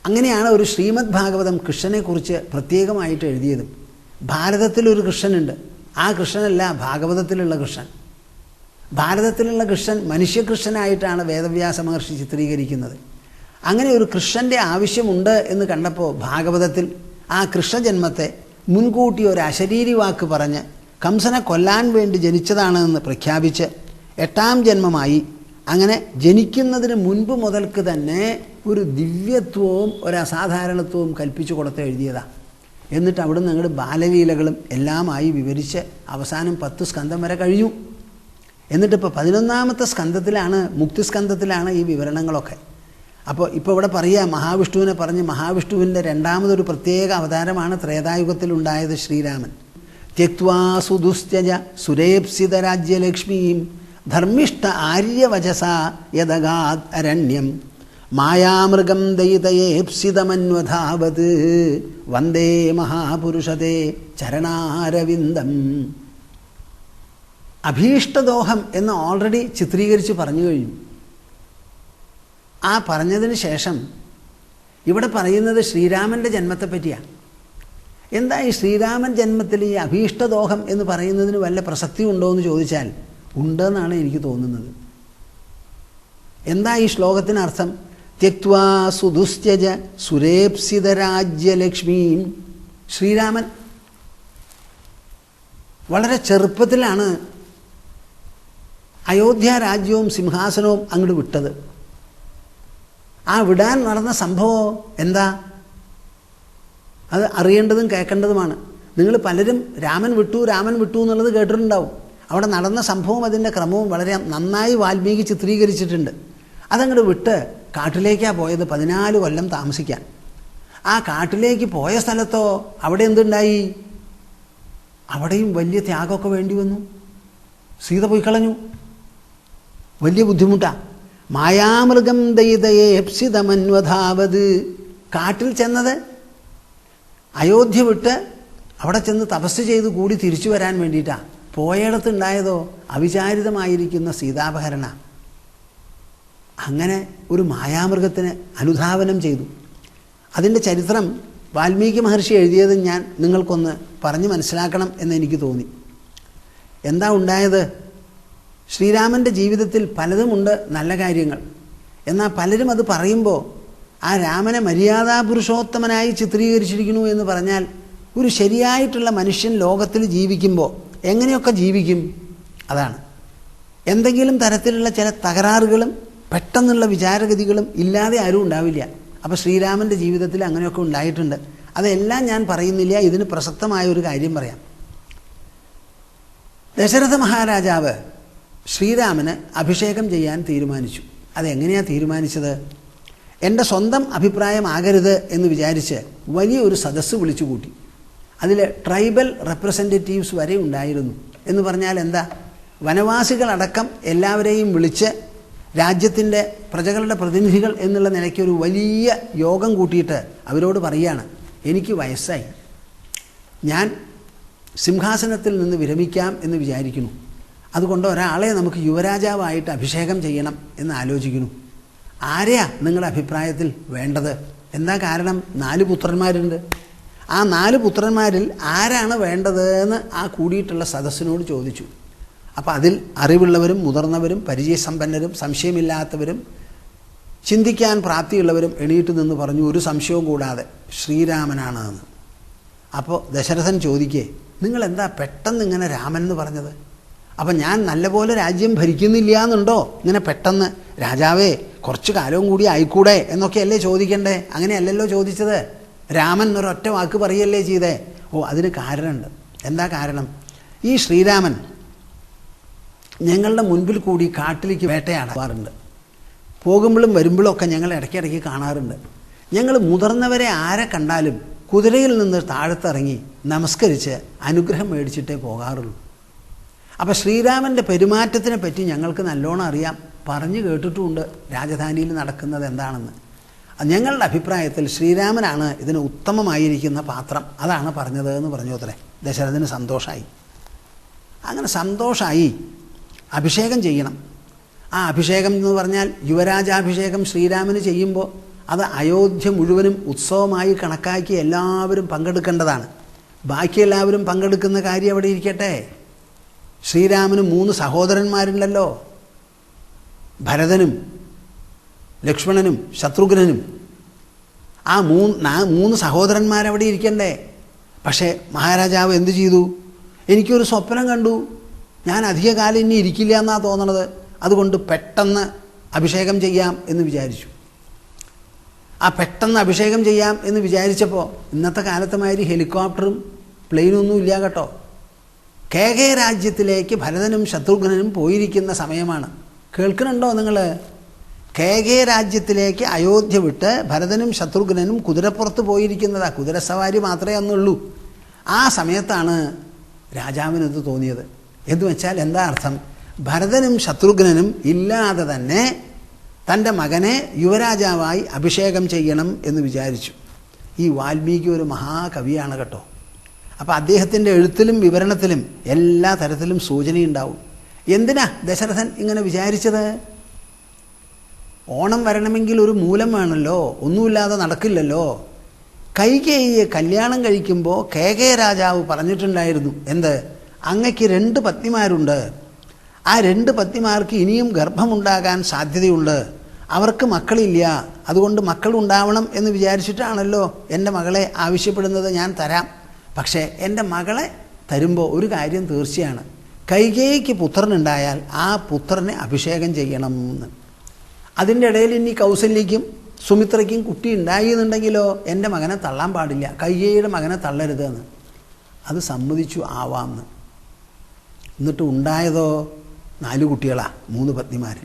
അങ്ങനെയാണ് ഒരു ശ്രീമദ് ഭാഗവതം കൃഷ്ണനെക്കുറിച്ച് പ്രത്യേകമായിട്ട് എഴുതിയത്. ഭാരതത്തിലൊരു കൃഷ്ണനുണ്ട്. ആ കൃഷ്ണനല്ല ഭാഗവതത്തിലുള്ള കൃഷ്ണൻ. ഭാരതത്തിലുള്ള കൃഷ്ണൻ മനുഷ്യകൃഷ്ണനായിട്ടാണ് വേദവ്യാസ മഹർഷി ചിത്രീകരിക്കുന്നത്. അങ്ങനെ ഒരു കൃഷ്ണൻ്റെ ആവശ്യമുണ്ട് എന്ന് കണ്ടപ്പോൾ ഭാഗവതത്തിൽ ആ കൃഷ്ണജന്മത്തെ മുൻകൂട്ടി ഒരു അശരീരി വാക്ക് പറഞ്ഞ് കംസനെ കൊല്ലാൻ വേണ്ടി ജനിച്ചതാണെന്ന് പ്രഖ്യാപിച്ച് 8ാം ജന്മമായി. അങ്ങനെ ജനിക്കുന്നതിന് മുൻപ് മുതൽക്ക് തന്നെ ഒരു ദിവ്യത്വവും ഒരു അസാധാരണത്വവും കൽപ്പിച്ചു കൊടുത്ത് എഴുതിയതാണ്. എന്നിട്ട് അവിടുന്ന് അങ്ങോട്ട് ബാലലീലകളും എല്ലാമായി വിവരിച്ച് അവസാനം 10 സ്കന്ധം വരെ കഴിഞ്ഞു. എന്നിട്ടിപ്പോൾ 11ാമത്തെ സ്കന്ധത്തിലാണ്, മുക്തിസ്കന്ധത്തിലാണ് ഈ വിവരണങ്ങളൊക്കെ. അപ്പോൾ ഇപ്പോൾ ഇവിടെ പറയുക, മഹാവിഷ്ണുവിനെ പറഞ്ഞ് മഹാവിഷ്ണുവിൻ്റെ രണ്ടാമതൊരു പ്രത്യേക അവതാരമാണ് ത്രേതായുഗത്തിലുണ്ടായത് ശ്രീരാമൻ. ത്യക്വാ സുദുസ്ത്യജ സുരേപ്സിതരാജ്യലക്ഷ്മീം ധർമ്മിഷ്ഠ ആര്യവചസ യദഗാത് അരണ്യം മായാമൃഗം ദയിതയേപ്സിതമന്വധാവത് വന്ദേ മഹാപുരുഷത്തെ ചരണാരവിന്ദം. അഭീഷ്ടദോഹം എന്ന് ഓൾറെഡി ചിത്രീകരിച്ച് പറഞ്ഞു കഴിഞ്ഞു. ആ പറഞ്ഞതിന് ശേഷം ഇവിടെ പറയുന്നത് ശ്രീരാമൻ്റെ ജന്മത്തെ പറ്റിയാണ്. എന്താ ഈ ശ്രീരാമൻ ജന്മത്തിൽ ഈ അഭീഷ്ടദോഹം എന്ന് പറയുന്നതിന് വല്ല പ്രസക്തി ഉണ്ടോ എന്ന് ചോദിച്ചാൽ ഉണ്ടെന്നാണ് എനിക്ക് തോന്നുന്നത്. എന്താ ഈ ശ്ലോകത്തിനർത്ഥം? ത്യക്വാ സുദുസ്ത്യജ സുരേപ്സിതരാജ്യലക്ഷ്മീം. ശ്രീരാമൻ വളരെ ചെറുപ്പത്തിലാണ് അയോധ്യ രാജ്യവും സിംഹാസനവും അങ്ങോട്ട് വിട്ടത്. ആ വിടാൻ നടന്ന സംഭവം എന്താ? അത് അറിയേണ്ടതും കേൾക്കേണ്ടതുമാണ്. നിങ്ങൾ പലരും രാമൻ വിട്ടു എന്നുള്ളത് കേട്ടിട്ടുണ്ടാവും. അവിടെ നടന്ന സംഭവം, അതിൻ്റെ ക്രമവും വളരെ നന്നായി വാൽമീകി ചിത്രീകരിച്ചിട്ടുണ്ട്. അതങ്ങോട്ട് വിട്ട് കാട്ടിലേക്കാണ് പോയത് 14 കൊല്ലം താമസിക്കാൻ. ആ കാട്ടിലേക്ക് പോയ സ്ഥലത്തോ അവിടെ എന്തുണ്ടായി? അവിടെയും വലിയ ത്യാഗമൊക്കെ വേണ്ടി വന്നു. സീത പോയി കളഞ്ഞു. വലിയ ബുദ്ധിമുട്ടാണ്. മായാമൃഗം ദയിതയേപ്സിതമന്വധാവത്. കാട്ടിൽ ചെന്നത് അയോധ്യ വിട്ട് അവിടെ ചെന്ന് തപസ് ചെയ്ത് കൂടി തിരിച്ചു വരാൻ വേണ്ടിയിട്ടാണ്. പോയിടത്തുണ്ടായതോ അവിചാരിതമായിരിക്കുന്ന സീതാപഹരണ. അങ്ങനെ ഒരു മായാമൃഗത്തിന് അനുധാവനം ചെയ്തു. അതിൻ്റെ ചരിത്രം വാൽമീകി മഹർഷി എഴുതിയത് ഞാൻ നിങ്ങൾക്കൊന്ന് പറഞ്ഞ് മനസ്സിലാക്കണം എന്നെനിക്ക് തോന്നി. എന്താ ഉണ്ടായത്? ശ്രീരാമൻ്റെ ജീവിതത്തിൽ പലതുമുണ്ട് നല്ല കാര്യങ്ങൾ. എന്നാൽ പലരും അത് പറയുമ്പോൾ ആ രാമനെ മര്യാദാപുരുഷോത്തമനായി ചിത്രീകരിച്ചിരിക്കുന്നു എന്ന് പറഞ്ഞാൽ, ഒരു ശരിയായിട്ടുള്ള മനുഷ്യൻ ലോകത്തിൽ ജീവിക്കുമ്പോൾ എങ്ങനെയൊക്കെ ജീവിക്കും? അതാണ്. എന്തെങ്കിലും തരത്തിലുള്ള ചില തകരാറുകളും പെട്ടെന്നുള്ള വിചാരഗതികളും ഇല്ലാതെ ആരും ഉണ്ടാവില്ല. അപ്പോൾ ശ്രീരാമൻ്റെ ജീവിതത്തിൽ അങ്ങനെയൊക്കെ ഉണ്ടായിട്ടുണ്ട്. അതെല്ലാം ഞാൻ പറയുന്നില്ല. ഇതിന് പ്രസക്തമായ ഒരു കാര്യം പറയാം. ദശരഥ മഹാരാജാവ് ശ്രീരാമന് അഭിഷേകം ചെയ്യാൻ തീരുമാനിച്ചു. അതെങ്ങനെയാണ് തീരുമാനിച്ചത്? എൻ്റെ സ്വന്തം അഭിപ്രായമാകരുത് എന്ന് വിചാരിച്ച് വലിയൊരു സദസ്സ് വിളിച്ചു കൂട്ടി. അതിൽ ട്രൈബൽ റെപ്രസെൻറ്റേറ്റീവ്സ് വരെ ഉണ്ടായിരുന്നു. എന്ന് പറഞ്ഞാൽ എന്താ? വനവാസികളടക്കം എല്ലാവരെയും വിളിച്ച് രാജ്യത്തിൻ്റെ പ്രജകളുടെ പ്രതിനിധികൾ എന്നുള്ള നിലയ്ക്ക് ഒരു വലിയ യോഗം കൂട്ടിയിട്ട് അവരോട് പറയുകയാണ്, എനിക്ക് വയസ്സായി, ഞാൻ സിംഹാസനത്തിൽ നിന്ന് വിരമിക്കാം എന്ന് വിചാരിക്കുന്നു. അതുകൊണ്ട് ഒരാളെ നമുക്ക് യുവരാജാവായിട്ട് അഭിഷേകം ചെയ്യണം എന്ന് ആലോചിക്കുന്നു. ആരെയാ നിങ്ങളുടെ അഭിപ്രായത്തിൽ വേണ്ടത്? എന്താ കാരണം? 4 പുത്രന്മാരുണ്ട്. ആ 4 പുത്രന്മാരിൽ ആരാണ് വേണ്ടതെന്ന് ആ കൂടിയിട്ടുള്ള സദസ്സിനോട് ചോദിച്ചു. അപ്പോൾ അതിൽ അറിവുള്ളവരും മുതിർന്നവരും പരിചയസമ്പന്നരും സംശയമില്ലാത്തവരും ചിന്തിക്കാൻ പ്രാപ്തിയുള്ളവരും എണീറ്റ് നിന്ന് പറഞ്ഞു, ഒരു സംശയവും കൂടാതെ ശ്രീരാമനാണ് എന്ന്. അപ്പോൾ ദശരഥൻ ചോദിക്കേ, നിങ്ങളെന്താ പെട്ടെന്ന് ഇങ്ങനെ രാമൻ എന്ന് പറഞ്ഞത്? അപ്പം ഞാൻ നല്ലപോലെ രാജ്യം ഭരിക്കുന്നില്ല എന്നുണ്ടോ? ഇങ്ങനെ പെട്ടെന്ന് രാജാവേ കുറച്ച് കാലവും കൂടി ആയിക്കൂടെ എന്നൊക്കെയല്ലേ ചോദിക്കണ്ടേ? അങ്ങനെയല്ലല്ലോ ചോദിച്ചത്. രാമൻ ഒരൊറ്റ വാക്ക് പറയല്ലേ ചെയ്തേ. ഓ, അതിന് കാരണമുണ്ട്. എന്താ കാരണം? ഈ ശ്രീരാമൻ ഞങ്ങളുടെ മുൻപിൽ കൂടി കാട്ടിലേക്ക് വേട്ടയാടാറുണ്ട്. പോകുമ്പോഴും വരുമ്പോഴും ഒക്കെ ഞങ്ങൾ ഇടയ്ക്കിടയ്ക്ക് കാണാറുണ്ട്. ഞങ്ങൾ മുതിർന്നവരെ ആരെ കണ്ടാലും കുതിരയിൽ നിന്ന് താഴത്തിറങ്ങി നമസ്കരിച്ച് അനുഗ്രഹം മേടിച്ചിട്ടേ പോകാറുള്ളൂ. അപ്പോൾ ശ്രീരാമൻ്റെ പെരുമാറ്റത്തിനെ പറ്റി ഞങ്ങൾക്ക് നല്ലോണം അറിയാം, പറഞ്ഞു കേട്ടിട്ടുമുണ്ട് രാജധാനിയിൽ നടക്കുന്നത് എന്താണെന്ന്. ഞങ്ങളുടെ അഭിപ്രായത്തിൽ ശ്രീരാമനാണ് ഇതിന് ഉത്തമമായിരിക്കുന്ന പാത്രം, അതാണ് പറഞ്ഞത് എന്ന് പറഞ്ഞു അത്രേ. ദശരഥന് സന്തോഷമായി. അങ്ങനെ സന്തോഷമായി. അഭിഷേകം ചെയ്യണം. ആ അഭിഷേകം എന്ന് പറഞ്ഞാൽ യുവരാജാഭിഷേകം ശ്രീരാമന് ചെയ്യുമ്പോൾ അത് അയോധ്യ മുഴുവനും ഉത്സവമായി കണക്കാക്കി എല്ലാവരും പങ്കെടുക്കേണ്ടതാണ്. ബാക്കി എല്ലാവരും പങ്കെടുക്കുന്ന കാര്യം അവിടെ ഇരിക്കട്ടെ. ശ്രീരാമന് 3 സഹോദരന്മാരുണ്ടല്ലോ, ഭരതനും ലക്ഷ്മണനും ശത്രുഘ്നനും. ആ 3 സഹോദരന്മാരവിടെ ഇരിക്കണ്ടേ? പക്ഷേ മഹാരാജാവ് എന്തു ചെയ്തു? എനിക്കൊരു സ്വപ്നം കണ്ടു, ഞാൻ അധികകാലം ഇനി ഇരിക്കില്ല എന്നാണ് തോന്നണത്, അതുകൊണ്ട് പെട്ടെന്ന് അഭിഷേകം ചെയ്യാം എന്ന് വിചാരിച്ചു. ആ പെട്ടെന്ന് അഭിഷേകം ചെയ്യാം എന്ന് വിചാരിച്ചപ്പോൾ ഇന്നത്തെ കാലത്തെ മാതിരി ഹെലികോപ്റ്ററും പ്ലെയിനൊന്നും ഇല്ല കേട്ടോ. കേകയ രാജ്യത്തിലേക്ക് ഭരതനും ശത്രുഘ്നനും പോയിരിക്കുന്ന സമയമാണ്. കേൾക്കുന്നുണ്ടോ നിങ്ങൾ? കേകയ രാജ്യത്തിലേക്ക് അയോധ്യ വിട്ട് ഭരതനും ശത്രുഘ്നനും കുതിരപ്പുറത്ത് പോയിരിക്കുന്നതാണ്. കുതിരസവാരി മാത്രമേ അന്നുള്ളൂ. ആ സമയത്താണ് രാജാവിനത് തോന്നിയത്. എന്ന് വെച്ചാൽ എന്താ അർത്ഥം? ഭരതനും ശത്രുഘ്നനും ഇല്ലാതെ തന്നെ തൻ്റെ മകനെ യുവരാജാവായി അഭിഷേകം ചെയ്യണം എന്ന് വിചാരിച്ചു. ഈ വാൽമീകി ഒരു മഹാകവിയാണ് കേട്ടോ. അപ്പോൾ അദ്ദേഹത്തിൻ്റെ എഴുത്തിലും വിവരണത്തിലും എല്ലാ തരത്തിലും സൂചനയുണ്ടാവും. എന്തിനാ ദശരഥൻ ഇങ്ങനെ വിചാരിച്ചത്? ഓണം വരണമെങ്കിൽ ഒരു മൂലം വേണമല്ലോ, ഒന്നുമില്ലാതെ നടക്കില്ലല്ലോ. കൈകേയിയെ കല്യാണം കഴിക്കുമ്പോൾ കേകയ രാജാവ് പറഞ്ഞിട്ടുണ്ടായിരുന്നു, എന്ത്? അങ്ങയ്ക്ക് 2 പത്നിമാരുണ്ട്. ആ 2 പത്നിമാർക്ക് ഇനിയും ഗർഭമുണ്ടാകാൻ സാധ്യതയുണ്ട്. അവർക്ക് മക്കളില്ല. അതുകൊണ്ട് മക്കളുണ്ടാവണം എന്ന് വിചാരിച്ചിട്ടാണല്ലോ എൻ്റെ മകളെ ആവശ്യപ്പെടുന്നത്. ഞാൻ തരാം. പക്ഷേ എൻ്റെ മകളെ തരുമ്പോൾ ഒരു കാര്യം തീർച്ചയാണ്, കൈകേയിക്ക് പുത്രനുണ്ടായാൽ ആ പുത്രനെ അഭിഷേകം ചെയ്യണം എന്ന്. അതിൻ്റെ ഇടയിൽ ഇനി കൗസല്യയ്ക്കും സുമിത്രയ്ക്കും കുട്ടി ഉണ്ടായി എന്നുണ്ടെങ്കിലോ എൻ്റെ മകനെ തള്ളാൻ പാടില്ല, കൈകേയിയുടെ മകനെ തള്ളരുതെന്ന്. അത് സമ്മതിച്ചു ആവാമെന്ന്. എന്നിട്ട് ഉണ്ടായതോ 4 കുട്ടികളാ, 3 പത്നിമാർ.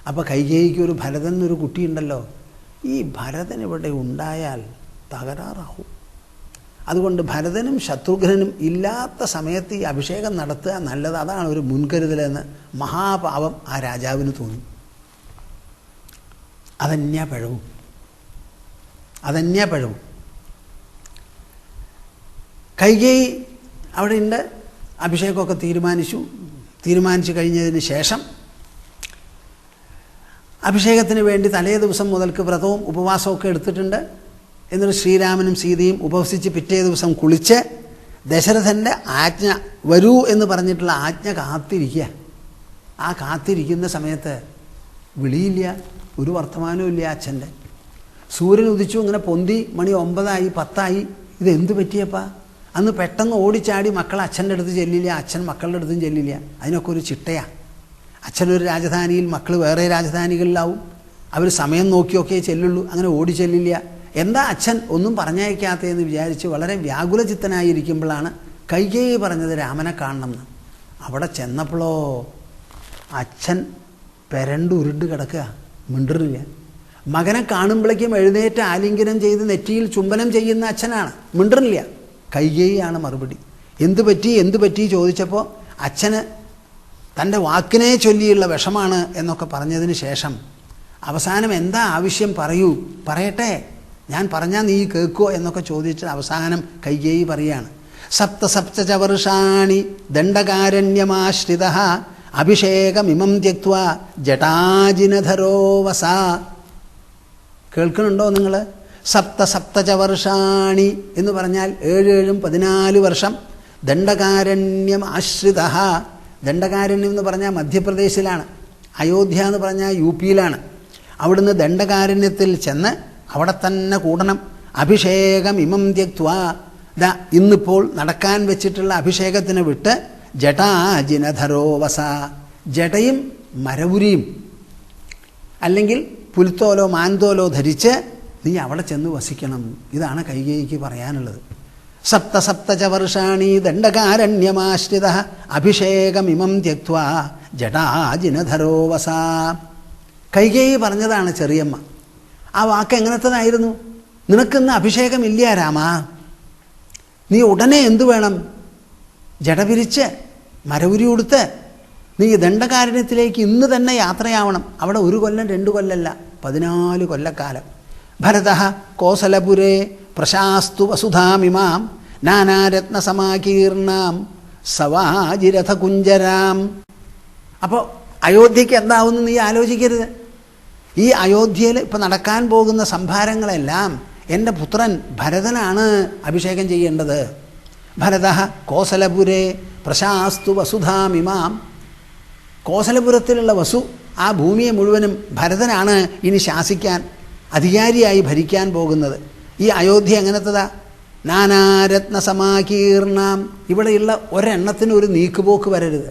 അപ്പോൾ കൈകേയിക്ക് ഒരു ഭരതൻ എന്നൊരു കുട്ടിയുണ്ടല്ലോ. ഈ ഭരതൻ ഇവിടെ ഉണ്ടായാൽ തകരാറാവും. അതുകൊണ്ട് ഭരതനും ശത്രുഘ്നനും ഇല്ലാത്ത സമയത്ത് ഈ അഭിഷേകം നടത്തുക നല്ലത്. അതാണ് ഒരു മുൻകരുതലെന്ന് മഹാപാപം ആ രാജാവിന് തോന്നി. അതന്യാ പഴവും. കൈകേയി അവിടെ ഉണ്ട്. അഭിഷേകമൊക്കെ തീരുമാനിച്ചു കഴിഞ്ഞതിന് ശേഷം അഭിഷേകത്തിന് വേണ്ടി തലേ ദിവസം മുതൽക്ക് വ്രതവും ഉപവാസമൊക്കെ എടുത്തിട്ടുണ്ട്. എന്നിട്ട് ശ്രീരാമനും സീതയും ഉപവസിച്ച് പിറ്റേ ദിവസം കുളിച്ച് ദശരഥൻ്റെ ആജ്ഞ വരൂ എന്ന് പറഞ്ഞിട്ടുള്ള ആജ്ഞ കാത്തിരിക്കുക. ആ കാത്തിരിക്കുന്ന സമയത്ത് വിളിയില്ല, ഒരു വർത്തമാനവും ഇല്ല അച്ഛൻ്റെ. സൂര്യൻ ഉദിച്ചു, ഇങ്ങനെ പൊന്തി, മണി 9 10 ഇതെന്ത് പറ്റിയപ്പാ? അന്ന് പെട്ടെന്ന് ഓടിച്ചാടി മക്കൾ അച്ഛൻ്റെ അടുത്ത് ചെല്ലില്ല, അച്ഛൻ മക്കളുടെ അടുത്തും ചെല്ലില്ല. അതിനൊക്കെ ഒരു ചിട്ടയാണ്. അച്ഛനൊരു രാജധാനിയിൽ, മക്കൾ വേറെ രാജധാനികളിലാവും. അവർ സമയം നോക്കിയൊക്കെ ചെല്ലുള്ളൂ, അങ്ങനെ ഓടി ചെല്ലില്ല. എന്താ അച്ഛൻ ഒന്നും പറഞ്ഞയക്കാത്തതെന്ന് വിചാരിച്ച് വളരെ വ്യാകുലചിത്തനായിരിക്കുമ്പോഴാണ് കൈകേയി പറഞ്ഞത് രാമനെ കാണണമെന്ന്. അവിടെ ചെന്നപ്പോഴോ അച്ഛൻ ഉരുണ്ട് കിടക്കുക, മിണ്ടറില്ല. മകനെ കാണുമ്പോഴേക്കും എഴുന്നേറ്റ് ആലിംഗനം ചെയ്ത് നെറ്റിയിൽ ചുംബനം ചെയ്യുന്ന അച്ഛനാണ്, മിണ്ടറില്ല. കൈകേയിയാണ് മറുപടി. എന്തു പറ്റി ചോദിച്ചപ്പോൾ അച്ഛന് തൻ്റെ വാക്കിനെ ചൊല്ലിയുള്ള വിഷമാണ് എന്നൊക്കെ പറഞ്ഞതിന് ശേഷം അവസാനം എന്താ ആവശ്യം പറയട്ടെ, ഞാൻ പറഞ്ഞാൽ നീ കേൾക്കുമോ എന്നൊക്കെ ചോദിച്ച് അവസാനം കൈകേയി പറയാണ്, സപ്ത വർഷാണി ദണ്ഡകാരണ്യമാശ്രിത അഭിഷേകമിമം ത്യക്ത്വാ ജടാജിനധരോ വസ. കേൾക്കുന്നുണ്ടോ നിങ്ങൾ? സപ്ത വർഷാണി എന്ന് പറഞ്ഞാൽ 7 14 വർഷം. ദണ്ഡകാരണ്യം ആശ്രിത. ദണ്ഡകാരണ്യം എന്ന് പറഞ്ഞാൽ മധ്യപ്രദേശിലാണ്, അയോധ്യ എന്ന് പറഞ്ഞാൽ UP-യിലാണ്. അവിടുന്ന് ദണ്ഡകാരണ്യത്തിൽ ചെന്ന് അവിടെ തന്നെ കൂടണം. അഭിഷേകം ഇമം ത്യക്ത്വാ, ഇന്നിപ്പോൾ നടക്കാൻ വെച്ചിട്ടുള്ള അഭിഷേകത്തിന് വിട്ട് ജടാജിനധരോ വസ. ജടയും മരവുരിയും അല്ലെങ്കിൽ പുൽത്തോലോ മാൻതോലോ ധരിച്ച് നീ അവിടെ ചെന്ന് വസിക്കണം. ഇതാണ് കൈകേയിക്ക് പറയാനുള്ളത്. സപ്ത വർഷാണി ദണ്ഡകാരണ്യമാശ്രിത അഭിഷേകമിമം ത്യക്ത്വാ ജടാജിനധരോ വസ. കൈകേയി പറഞ്ഞതാണ് ചെറിയമ്മ. ആ വാക്ക് എങ്ങനത്തതായിരുന്നു? നിനക്കിന്ന് അഭിഷേകമില്ല രാമ, നീ ഉടനെ എന്തു വേണം? ജട പിരിച്ച് മരവുരി ഉടുത്ത് നീ ദണ്ഡകാരണ്യത്തിലേക്ക് ഇന്ന് തന്നെ യാത്രയാവണം. അവിടെ 1 കൊല്ലം 2 കൊല്ലമല്ല, 14 കൊല്ലക്കാലം. ഭരത കോസലപുരേ പ്രശാസ്തു വസുധാമിമാം നാനാരത്നസമാകീർണാം സവാജിരഥകുഞ്ചരാം. അപ്പോൾ അയോധ്യയ്ക്ക് എന്താവുമെന്ന് നീ ആലോചിക്കരുത്. ഈ അയോധ്യയിൽ ഇപ്പം നടക്കാൻ പോകുന്ന സംഭാരങ്ങളെല്ലാം എൻ്റെ പുത്രൻ ഭരതനാണ് അഭിഷേകം ചെയ്യേണ്ടത്. ഭരത കോസലപുരേ പ്രശാസ്തു വസുധാമിമാം. കോസലപുരത്തിലുള്ള വസു, ആ ഭൂമിയെ മുഴുവനും ഭരതനാണ് ഇനി ശാസിക്കാൻ, അധികാരിയായി ഭരിക്കാൻ പോകുന്നത്. ഈ അയോധ്യ എങ്ങനത്തതാ? നാനാരത്നസമാകീർണാം. ഇവിടെയുള്ള ഒരെണ്ണത്തിന് ഒരു നീക്കുപോക്ക് വരരുത്.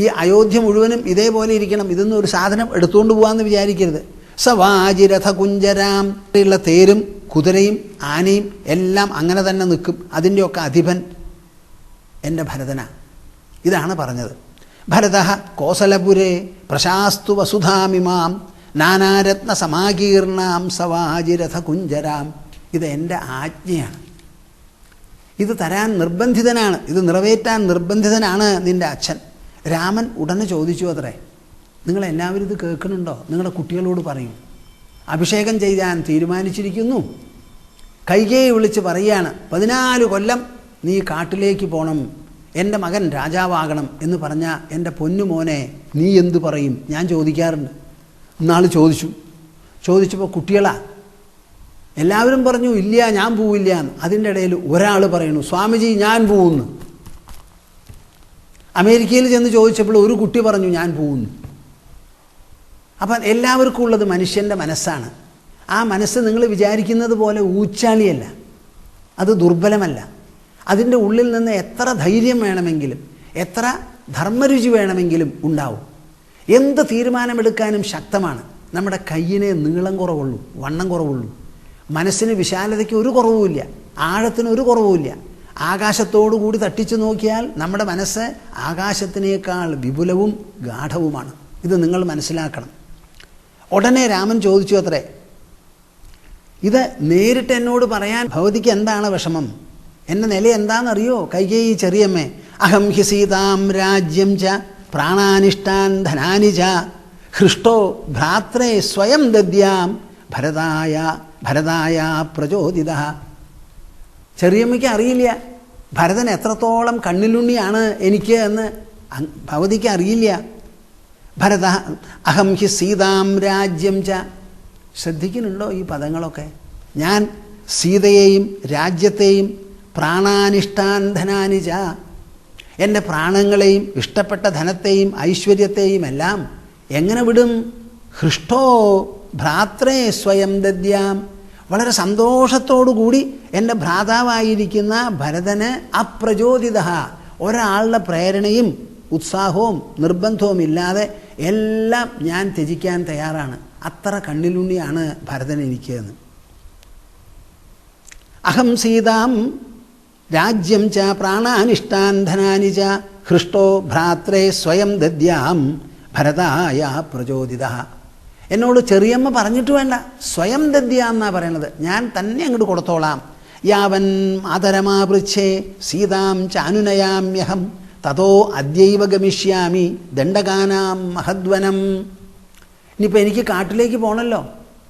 ഈ അയോധ്യ മുഴുവനും ഇതേപോലെ ഇരിക്കണം. ഇതൊന്നും ഒരു സാധനം എടുത്തുകൊണ്ട് പോകാമെന്ന് വിചാരിക്കരുത്. സവാജിരഥ കുഞ്ചരാം. ഉള്ള തേരും കുതിരയും ആനയും എല്ലാം അങ്ങനെ തന്നെ നിൽക്കും. അതിൻ്റെയൊക്കെ അധിപൻ എൻ്റെ ഭരതനാ. ഇതാണ് പറഞ്ഞത്. ഭരതഃ കോസലപുരേ പ്രശാസ്തു വസുധാമിമാം നാനാരത്ന സമാകീർണാം സവാജിരഥ കുഞ്ചരാം. ഇത് എൻ്റെ ആജ്ഞയാണ്, ഇത് തരാൻ നിർബന്ധിതനാണ്, ഇത് നിറവേറ്റാൻ നിർബന്ധിതനാണ് നിൻ്റെ അച്ഛൻ. രാമൻ ഉടനെ ചോദിച്ചു അത്രേ, നിങ്ങളെല്ലാവരും ഇത് കേൾക്കുന്നുണ്ടോ? നിങ്ങളുടെ കുട്ടികളോട് പറയും, അഭിഷേകം ചെയ്യാൻ തീരുമാനിച്ചിരിക്കുന്നു. കൈകേയി വിളിച്ച് പറയുകയാണ്, 14 കൊല്ലം നീ കാട്ടിലേക്ക് പോകണം, എൻ്റെ മകൻ രാജാവാകണം എന്ന് പറഞ്ഞാൽ എൻ്റെ പൊന്നുമോനെ നീ എന്തു പറയും? ഞാൻ ചോദിക്കാറുണ്ട്. ഇന്നാൾ ചോദിച്ചപ്പോൾ കുട്ടികളാ എല്ലാവരും പറഞ്ഞു ഇല്ല ഞാൻ പോവില്ല എന്ന്. അതിൻ്റെ ഇടയിൽ ഒരാൾ പറയുന്നു, സ്വാമിജി ഞാൻ പോവുന്നു. അമേരിക്കയിൽ ചെന്ന് ചോദിച്ചപ്പോൾ ഒരു കുട്ടി പറഞ്ഞു ഞാൻ പോവുന്നു. അപ്പം എല്ലാവർക്കും ഉള്ളത് മനുഷ്യൻ്റെ മനസ്സാണ്. ആ മനസ്സ് നിങ്ങൾ വിചാരിക്കുന്നത് പോലെ ഊച്ചാളിയല്ല, അത് ദുർബലമല്ല. അതിൻ്റെ ഉള്ളിൽ നിന്ന് എത്ര ധൈര്യം വേണമെങ്കിലും എത്ര ധർമ്മരുചി വേണമെങ്കിലും ഉണ്ടാവും. എന്ത് തീരുമാനമെടുക്കാനും ശക്തമാണ്. നമ്മുടെ കയ്യിന് നീളം കുറവുള്ളൂ, വണ്ണം കുറവുള്ളൂ. മനസ്സിന് വിശാലതയ്ക്ക് ഒരു കുറവുമില്ല, ആഴത്തിന് ഒരു കുറവുമില്ല. ആകാശത്തോടു കൂടി തട്ടിച്ചു നോക്കിയാൽ നമ്മുടെ മനസ്സ് ആകാശത്തിനേക്കാൾ വിപുലവും ഗാഠവുമാണ്. ഇത് നിങ്ങൾ മനസ്സിലാക്കണം. ഉടനെ രാമൻ ചോദിച്ചു അത്രേ, ഇത് നേരിട്ട് എന്നോട് പറയാൻ ഭഗവതിക്ക് എന്താണ് വിഷമം? എൻ്റെ നില എന്താണെന്നറിയോ കൈകേയി ചെറിയമ്മേ? അഹം ഹി സീതാം രാജ്യം ച പ്രാണാനിഷ്ടാൻ ധനാനി ച ഹൃഷ്ടോ ഭ്രാത്രേ സ്വയം ദദ്യാം ഭരതായ പ്രചോദിത. ചെറിയമ്മയ്ക്ക് അറിയില്ല ഭരതൻ എത്രത്തോളം കണ്ണിലുണ്ണിയാണ് എനിക്ക് എന്ന് ഭഗവതിക്ക് അറിയില്ല. ഭരത അഹം ഹി സീതാം രാജ്യം ച. ശ്രദ്ധിക്കുന്നുണ്ടോ ഈ പദങ്ങളൊക്കെ? ഞാൻ സീതയെയും രാജ്യത്തെയും പ്രാണാനിഷ്ടാൻ ധനാനി ച, എൻ്റെ പ്രാണങ്ങളെയും ഇഷ്ടപ്പെട്ട ധനത്തെയും ഐശ്വര്യത്തെയും എല്ലാം എങ്ങനെ വിടും? ഹൃഷ്ടോ ഭ്രാത്രേ സ്വയം ദദ്യാം. വളരെ സന്തോഷത്തോടുകൂടി എൻ്റെ ഭ്രാതാവായിരിക്കുന്ന ഭരതന് അപ്രചോദിത, ഒരാളുടെ പ്രേരണയും ഉത്സാഹവും നിർബന്ധവും ഇല്ലാതെ എല്ലാം ഞാൻ ത്യജിക്കാൻ തയ്യാറാണ്. അത്ര കണ്ണിലുണ്ണിയാണ് ഭരതൻ എനിക്ക് എന്ന്. അഹം സീതാം രാജ്യം ച പ്രാണാനിഷ്ടാൻ ധനാനി ച ഹൃഷ്ടോ ഭ്രാത്രേ സ്വയം ദദ്യാം ഭരതായ പ്രചോദിത. എന്നോട് ചെറിയമ്മ പറഞ്ഞിട്ട് വേണ്ട, സ്വയം ദദ്യാം എന്നാണ് പറയണത്. ഞാൻ തന്നെ അങ്ങോട്ട് കൊടുത്തോളാം. യാവൻ മാതരമാപൃച്ഛേ സീതാം ചാനുനയാമ്യഹം തതോ അദ്യൈവ ഗമിഷ്യാമി ദണ്ഡകാനാം മഹദ്വനം. ഇനിയിപ്പോൾ എനിക്ക് കാട്ടിലേക്ക് പോകണമല്ലോ.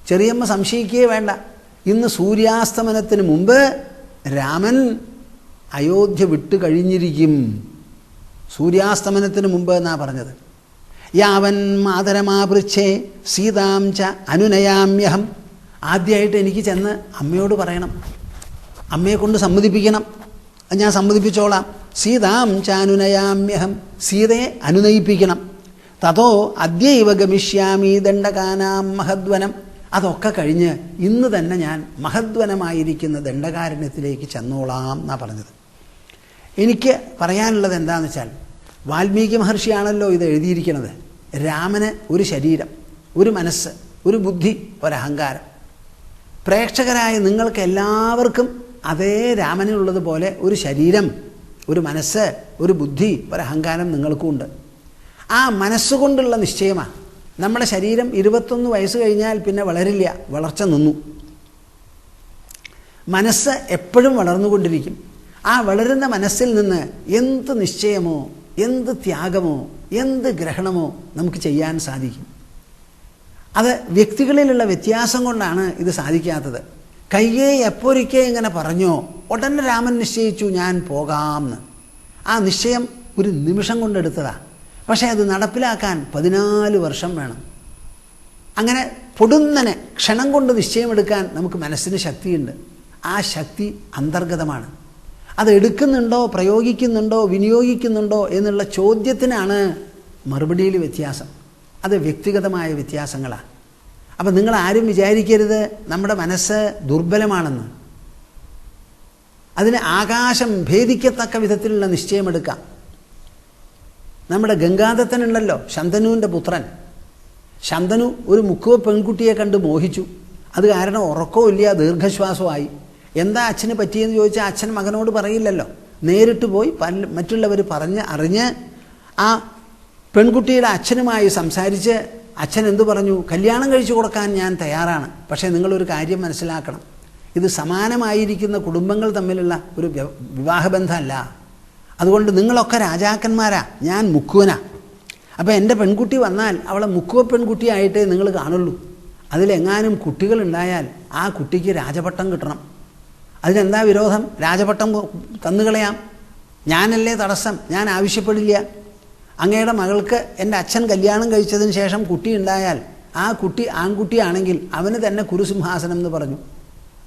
ചെറിയമ്മ സംശയിക്കുകയേ വേണ്ട. ഇന്ന് സൂര്യാസ്തമനത്തിന് മുമ്പ് രാമൻ അയോധ്യ വിട്ട് കഴിഞ്ഞിരിക്കും. സൂര്യാസ്തമനത്തിന് മുമ്പ് എന്നാണ് പറഞ്ഞത്. യാവൻ മാതരമാപൃച്ഛേ സീതാം ച അനുനയാമ്യഹം. ആദ്യമായിട്ട് എനിക്ക് ചെന്ന് അമ്മയോട് പറയണം, അമ്മയെ കൊണ്ട് സമ്മതിപ്പിക്കണം. ഞാൻ സമ്മതിപ്പിച്ചോളാം. സീതാം ച അനുനയാമ്യഹം, സീതയെ അനുനയിപ്പിക്കണം. തതോ അദ്യൈവ ഗമിഷ്യാമി ദണ്ഡകാനാം മഹദ്വനം. അതൊക്കെ കഴിഞ്ഞ് ഇന്ന് തന്നെ ഞാൻ മഹദ്വനമായിരിക്കുന്ന ദണ്ഡകാരണ്യത്തിലേക്ക് ചെന്നോളാം എന്നാണ് പറഞ്ഞത്. എനിക്ക് പറയാനുള്ളത് എന്താണെന്ന് വെച്ചാൽ, വാൽമീകി മഹർഷിയാണല്ലോ ഇത് എഴുതിയിരിക്കുന്നത്. രാമന് ഒരു ശരീരം, ഒരു മനസ്സ്, ഒരു ബുദ്ധി, ഒരഹങ്കാരം. പ്രേക്ഷകരായ നിങ്ങൾക്ക് എല്ലാവർക്കും അതേ രാമനുള്ളതുപോലെ ഒരു ശരീരം, ഒരു മനസ്സ്, ഒരു ബുദ്ധി, ഒരഹങ്കാരം നിങ്ങൾക്കും ഉണ്ട്. ആ മനസ്സുകൊണ്ടുള്ള നിശ്ചയമാണ്. നമ്മുടെ ശരീരം 21 വയസ്സ് കഴിഞ്ഞാൽ പിന്നെ വളരില്ല, വളർച്ച നിന്നു. മനസ്സ് എപ്പോഴും വളർന്നുകൊണ്ടിരിക്കും. ആ വളരുന്ന മനസ്സിൽ നിന്ന് എന്ത് നിശ്ചയമോ എന്ത് ത്യാഗമോ എന്ത് ഗ്രഹണമോ നമുക്ക് ചെയ്യാൻ സാധിക്കും. അത് വ്യക്തികളിലുള്ള വ്യത്യാസം കൊണ്ടാണ് ഇത് സാധിക്കാത്തത്. കൈകേയി എപ്പോഴൊക്കെ ഇങ്ങനെ പറഞ്ഞോ ഉടനെ രാമൻ നിശ്ചയിച്ചു ഞാൻ പോകാമെന്ന്. ആ നിശ്ചയം ഒരു നിമിഷം കൊണ്ടെടുത്തതാണ്. പക്ഷേ അത് നടപ്പിലാക്കാൻ 14 വർഷം വേണം. അങ്ങനെ പൊടുന്നനെ ക്ഷണം കൊണ്ട് നിശ്ചയമെടുക്കാൻ നമുക്ക് മനസ്സിന് ശക്തിയുണ്ട്. ആ ശക്തി അന്തർഗതമാണ്. അത് എടുക്കുന്നുണ്ടോ, പ്രയോഗിക്കുന്നുണ്ടോ, വിനിയോഗിക്കുന്നുണ്ടോ എന്നുള്ള ചോദ്യത്തിനാണ് മറുപടിയിൽ വ്യത്യാസം. അത് വ്യക്തിഗതമായ വ്യത്യാസങ്ങളാണ്. അപ്പം നിങ്ങൾ ആരും വിചാരിക്കരുത് നമ്മുടെ മനസ്സ് ദുർബലമാണെന്ന്. അതിന് ആകാശം ഭേദിക്കത്തക്ക വിധത്തിലുള്ള നിശ്ചയമെടുക്കാം. നമ്മുടെ ഗംഗാദത്തനുണ്ടല്ലോ, ശന്തനുവിൻ്റെ പുത്രൻ. ശന്തനു ഒരു മുക്കുവ പെൺകുട്ടിയെ കണ്ട് മോഹിച്ചു. അത് കാരണം ഉറക്കവും ഇല്ല, ദീർഘശ്വാസമായി. എന്താ അച്ഛന് പറ്റിയെന്ന് ചോദിച്ചാൽ അച്ഛൻ മകനോട് പറയില്ലല്ലോ. നേരിട്ട് പോയി മറ്റുള്ളവർ അറിഞ്ഞ് ആ പെൺകുട്ടിയുടെ അച്ഛനുമായി സംസാരിച്ച് അച്ഛൻ എന്തു പറഞ്ഞു, കല്യാണം കഴിച്ചു കൊടുക്കാൻ ഞാൻ തയ്യാറാണ്, പക്ഷേ നിങ്ങളൊരു കാര്യം മനസ്സിലാക്കണം, ഇത് സമാനമായിരിക്കുന്ന കുടുംബങ്ങൾ തമ്മിലുള്ള ഒരു വിവാഹബന്ധമല്ല, അതുകൊണ്ട് നിങ്ങളൊക്കെ രാജാക്കന്മാരാ, ഞാൻ മുക്കുവനാ. അപ്പോൾ എൻ്റെ പെൺകുട്ടി വന്നാൽ അവളെ മുക്കുവ പെൺകുട്ടിയായിട്ടേ നിങ്ങൾ കാണുള്ളൂ. അതിലെങ്ങാനും കുട്ടികളുണ്ടായാൽ ആ കുട്ടിക്ക് രാജപട്ടം കിട്ടണം. അതിനെന്താ വിരോധം? രാജപട്ടം തന്നുകളയാം, ഞാനല്ലേ തടസ്സം, ഞാൻ ആവശ്യപ്പെടില്ല. അങ്ങയുടെ മകൾക്ക് എൻ്റെ അച്ഛൻ കല്യാണം കഴിച്ചതിന് ശേഷം കുട്ടി ഉണ്ടായാൽ ആ കുട്ടി ആൺകുട്ടിയാണെങ്കിൽ അവന് തന്നെ കുരുസിംഹാസനം എന്ന് പറഞ്ഞു.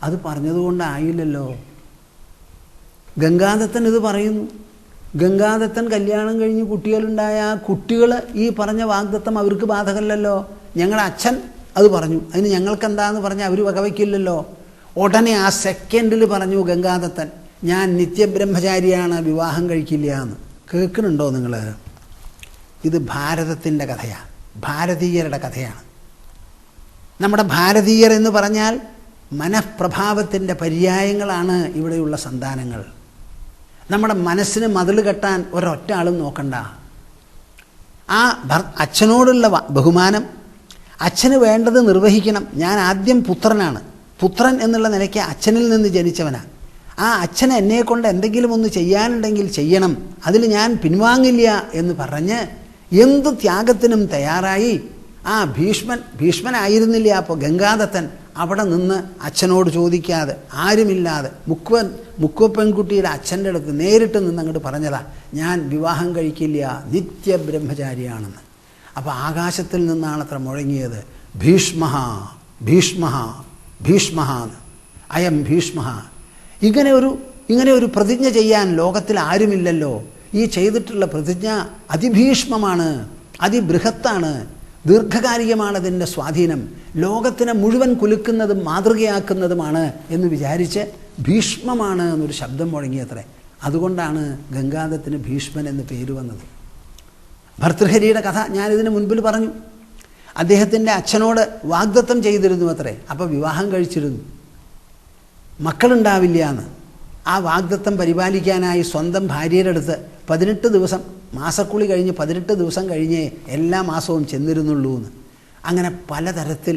അത് പറഞ്ഞതുകൊണ്ടായില്ലല്ലോ. ഗംഗാദത്തൻ ഇത് പറയുന്നു. ഗംഗാദത്തൻ കല്യാണം കഴിഞ്ഞ് കുട്ടികളുണ്ടായ ആ കുട്ടികൾ ഈ പറഞ്ഞ വാഗ്ദത്തം അവർക്ക് ബാധകമല്ലല്ലോ. ഞങ്ങളുടെ അച്ഛൻ അത് പറഞ്ഞു, അതിന് ഞങ്ങൾക്കെന്താന്ന് പറഞ്ഞാൽ അവർ വകവയ്ക്കില്ലല്ലോ. ഉടനെ ആ സെക്കൻഡിൽ പറഞ്ഞു ഗംഗാദത്തൻ, ഞാൻ നിത്യബ്രഹ്മചാരിയാണ്, വിവാഹം കഴിക്കില്ല എന്ന്. കേൾക്കുന്നുണ്ടോ നിങ്ങൾ? ഇത് ഭാരതത്തിൻ്റെ കഥയാണ്, ഭാരതീയരുടെ കഥയാണ്. നമ്മുടെ ഭാരതീയർ എന്ന് പറഞ്ഞാൽ മനഃപ്രഭാവത്തിൻ്റെ പര്യായങ്ങളാണ് ഇവിടെയുള്ള സന്താനങ്ങൾ. നമ്മുടെ മനസ്സിന് മതിൽ കെട്ടാൻ ഒരൊറ്റ ആളും നോക്കണ്ട. ആ അച്ഛനോടുള്ള ബഹുമാനം, അച്ഛന് വേണ്ടത് നിർവഹിക്കണം. ഞാൻ ആദ്യം പുത്രനാണ്, പുത്രൻ എന്നുള്ള നിലയ്ക്ക് അച്ഛനിൽ നിന്ന് ജനിച്ചവനാണ്. ആ അച്ഛന് എന്നെക്കൊണ്ട് എന്തെങ്കിലും ഒന്ന് ചെയ്യാനുണ്ടെങ്കിൽ ചെയ്യണം, അതിൽ ഞാൻ പിൻവാങ്ങില്ല എന്ന് പറഞ്ഞ് എന്ത് ത്യാഗത്തിനും തയ്യാറായി ആ ഭീഷ്മനായിരുന്നില്ല അപ്പോൾ ഗംഗാദത്തൻ അവിടെ നിന്ന് അച്ഛനോട് ചോദിക്കാതെ ആരുമില്ലാതെ മുക്കുവ പെൺകുട്ടിയുടെ അച്ഛൻ്റെ അടുത്ത് നേരിട്ട് നിന്ന് അങ്ങോട്ട് പറഞ്ഞതാ, ഞാൻ വിവാഹം കഴിക്കില്ല, നിത്യബ്രഹ്മചാരിയാണെന്ന്. അപ്പോൾ ആകാശത്തിൽ നിന്നാണ് അത്ര മുഴങ്ങിയത്, ഭീഷ്മ ഭീഷ്മ ഭീഷ്മ, അയം ഭീഷ്മ. ഇങ്ങനെ ഒരു പ്രതിജ്ഞ ചെയ്യാൻ ലോകത്തിൽ ആരുമില്ലല്ലോ. ഈ ചെയ്തിട്ടുള്ള പ്രതിജ്ഞ അതിഭീഷ്മമാണ്, അതിബൃഹത്താണ്, ദീർഘകാലികമാണ് അതിൻ്റെ സ്വാധീനം, ലോകത്തിനെ മുഴുവൻ കുലുക്കുന്നതും മാതൃകയാക്കുന്നതുമാണ് എന്ന് വിചാരിച്ച് ഭീഷ്മമാണ് എന്നൊരു ശബ്ദം മുഴങ്ങിയത്രേ. അതുകൊണ്ടാണ് ഗംഗാദത്തിന് ഭീഷ്മൻ എന്ന് പേര് വന്നത്. ഭർതൃഹരിയുടെ കഥ ഞാനിതിന് മുൻപിൽ പറഞ്ഞു. അദ്ദേഹത്തിൻ്റെ അച്ഛനോട് വാഗ്ദത്തം ചെയ്തിരുന്നു അത്രേ, അപ്പോൾ വിവാഹം കഴിച്ചിരുന്നു, മക്കളുണ്ടാവില്ല എന്ന്. ആ വാഗ്ദത്തം പരിപാലിക്കാനായി സ്വന്തം ഭാര്യയുടെ അടുത്ത് 18 ദിവസം, മാസക്കുളി കഴിഞ്ഞ് 18 ദിവസം കഴിഞ്ഞേ എല്ലാ മാസവും ചെന്നിരുന്നുള്ളൂ എന്ന്. അങ്ങനെ പലതരത്തിൽ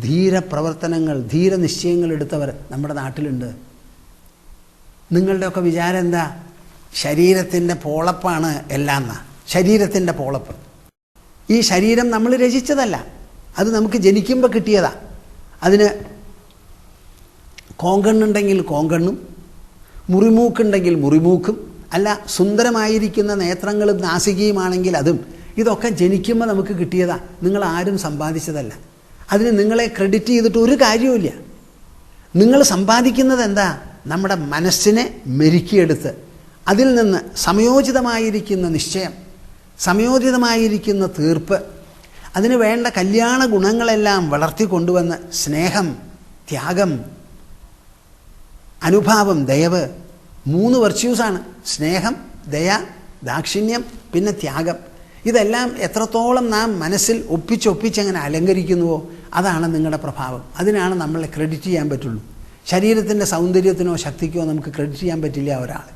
ധീരപ്രവർത്തനങ്ങൾ, ധീരനിശ്ചയങ്ങൾ എടുത്തവർ നമ്മുടെ നാട്ടിലുണ്ട്. നിങ്ങളുടെയൊക്കെ വിചാരം എന്താ? ശരീരത്തിൻ്റെ പോളപ്പാണ് എല്ലാം എന്നാ. ശരീരത്തിൻ്റെ പോളപ്പ്. ഈ ശരീരം നമ്മൾ രചിച്ചതല്ല, അത് നമുക്ക് ജനിക്കുമ്പോൾ കിട്ടിയതാ. അതിന് കോങ്കണ്ണുണ്ടെങ്കിൽ കോങ്കണ്ണും, മുറിമൂക്കുണ്ടെങ്കിൽ മുറിമൂക്കും, അല്ല സുന്ദരമായിരിക്കുന്ന നേത്രങ്ങളും നാസികയുമാണെങ്കിൽ അതും. ഇതൊക്കെ ജനിക്കുമ്പോൾ നമുക്ക് കിട്ടിയതാ, നിങ്ങൾ ആരും സമ്പാദിച്ചതല്ല. അതിന് നിങ്ങളെ ക്രെഡിറ്റ് ചെയ്തിട്ട് ഒരു കാര്യവുമില്ല. നിങ്ങൾ സമ്പാദിക്കുന്നത് എന്താ? നമ്മുടെ മനസ്സിനെ മെരുക്കിയെടുത്ത് അതിൽ നിന്ന് സമയോചിതമായിരിക്കുന്ന നിശ്ചയം, സമയോചിതമായിരിക്കുന്ന തീർപ്പ്, അതിന് വേണ്ട കല്യാണ ഗുണങ്ങളെല്ലാം വളർത്തിക്കൊണ്ടുവന്ന് സ്നേഹം, ത്യാഗം, അനുഭാവം, ദയവ്, 3 വെർച്യൂസാണ്. സ്നേഹം, ദയ, ദാക്ഷിണ്യം, പിന്നെ ത്യാഗം. ഇതെല്ലാം എത്രത്തോളം നാം മനസ്സിൽ ഒപ്പിച്ചങ്ങനെ അലങ്കരിക്കുന്നുവോ അതാണ് നിങ്ങളുടെ പ്രഭാവം. അതിനാണ് നമ്മളെ ക്രെഡിറ്റ് ചെയ്യാൻ പറ്റുള്ളൂ. ശരീരത്തിൻ്റെ സൗന്ദര്യത്തിനോ ശക്തിക്കോ നമുക്ക് ക്രെഡിറ്റ് ചെയ്യാൻ പറ്റില്ല ഒരാൾ.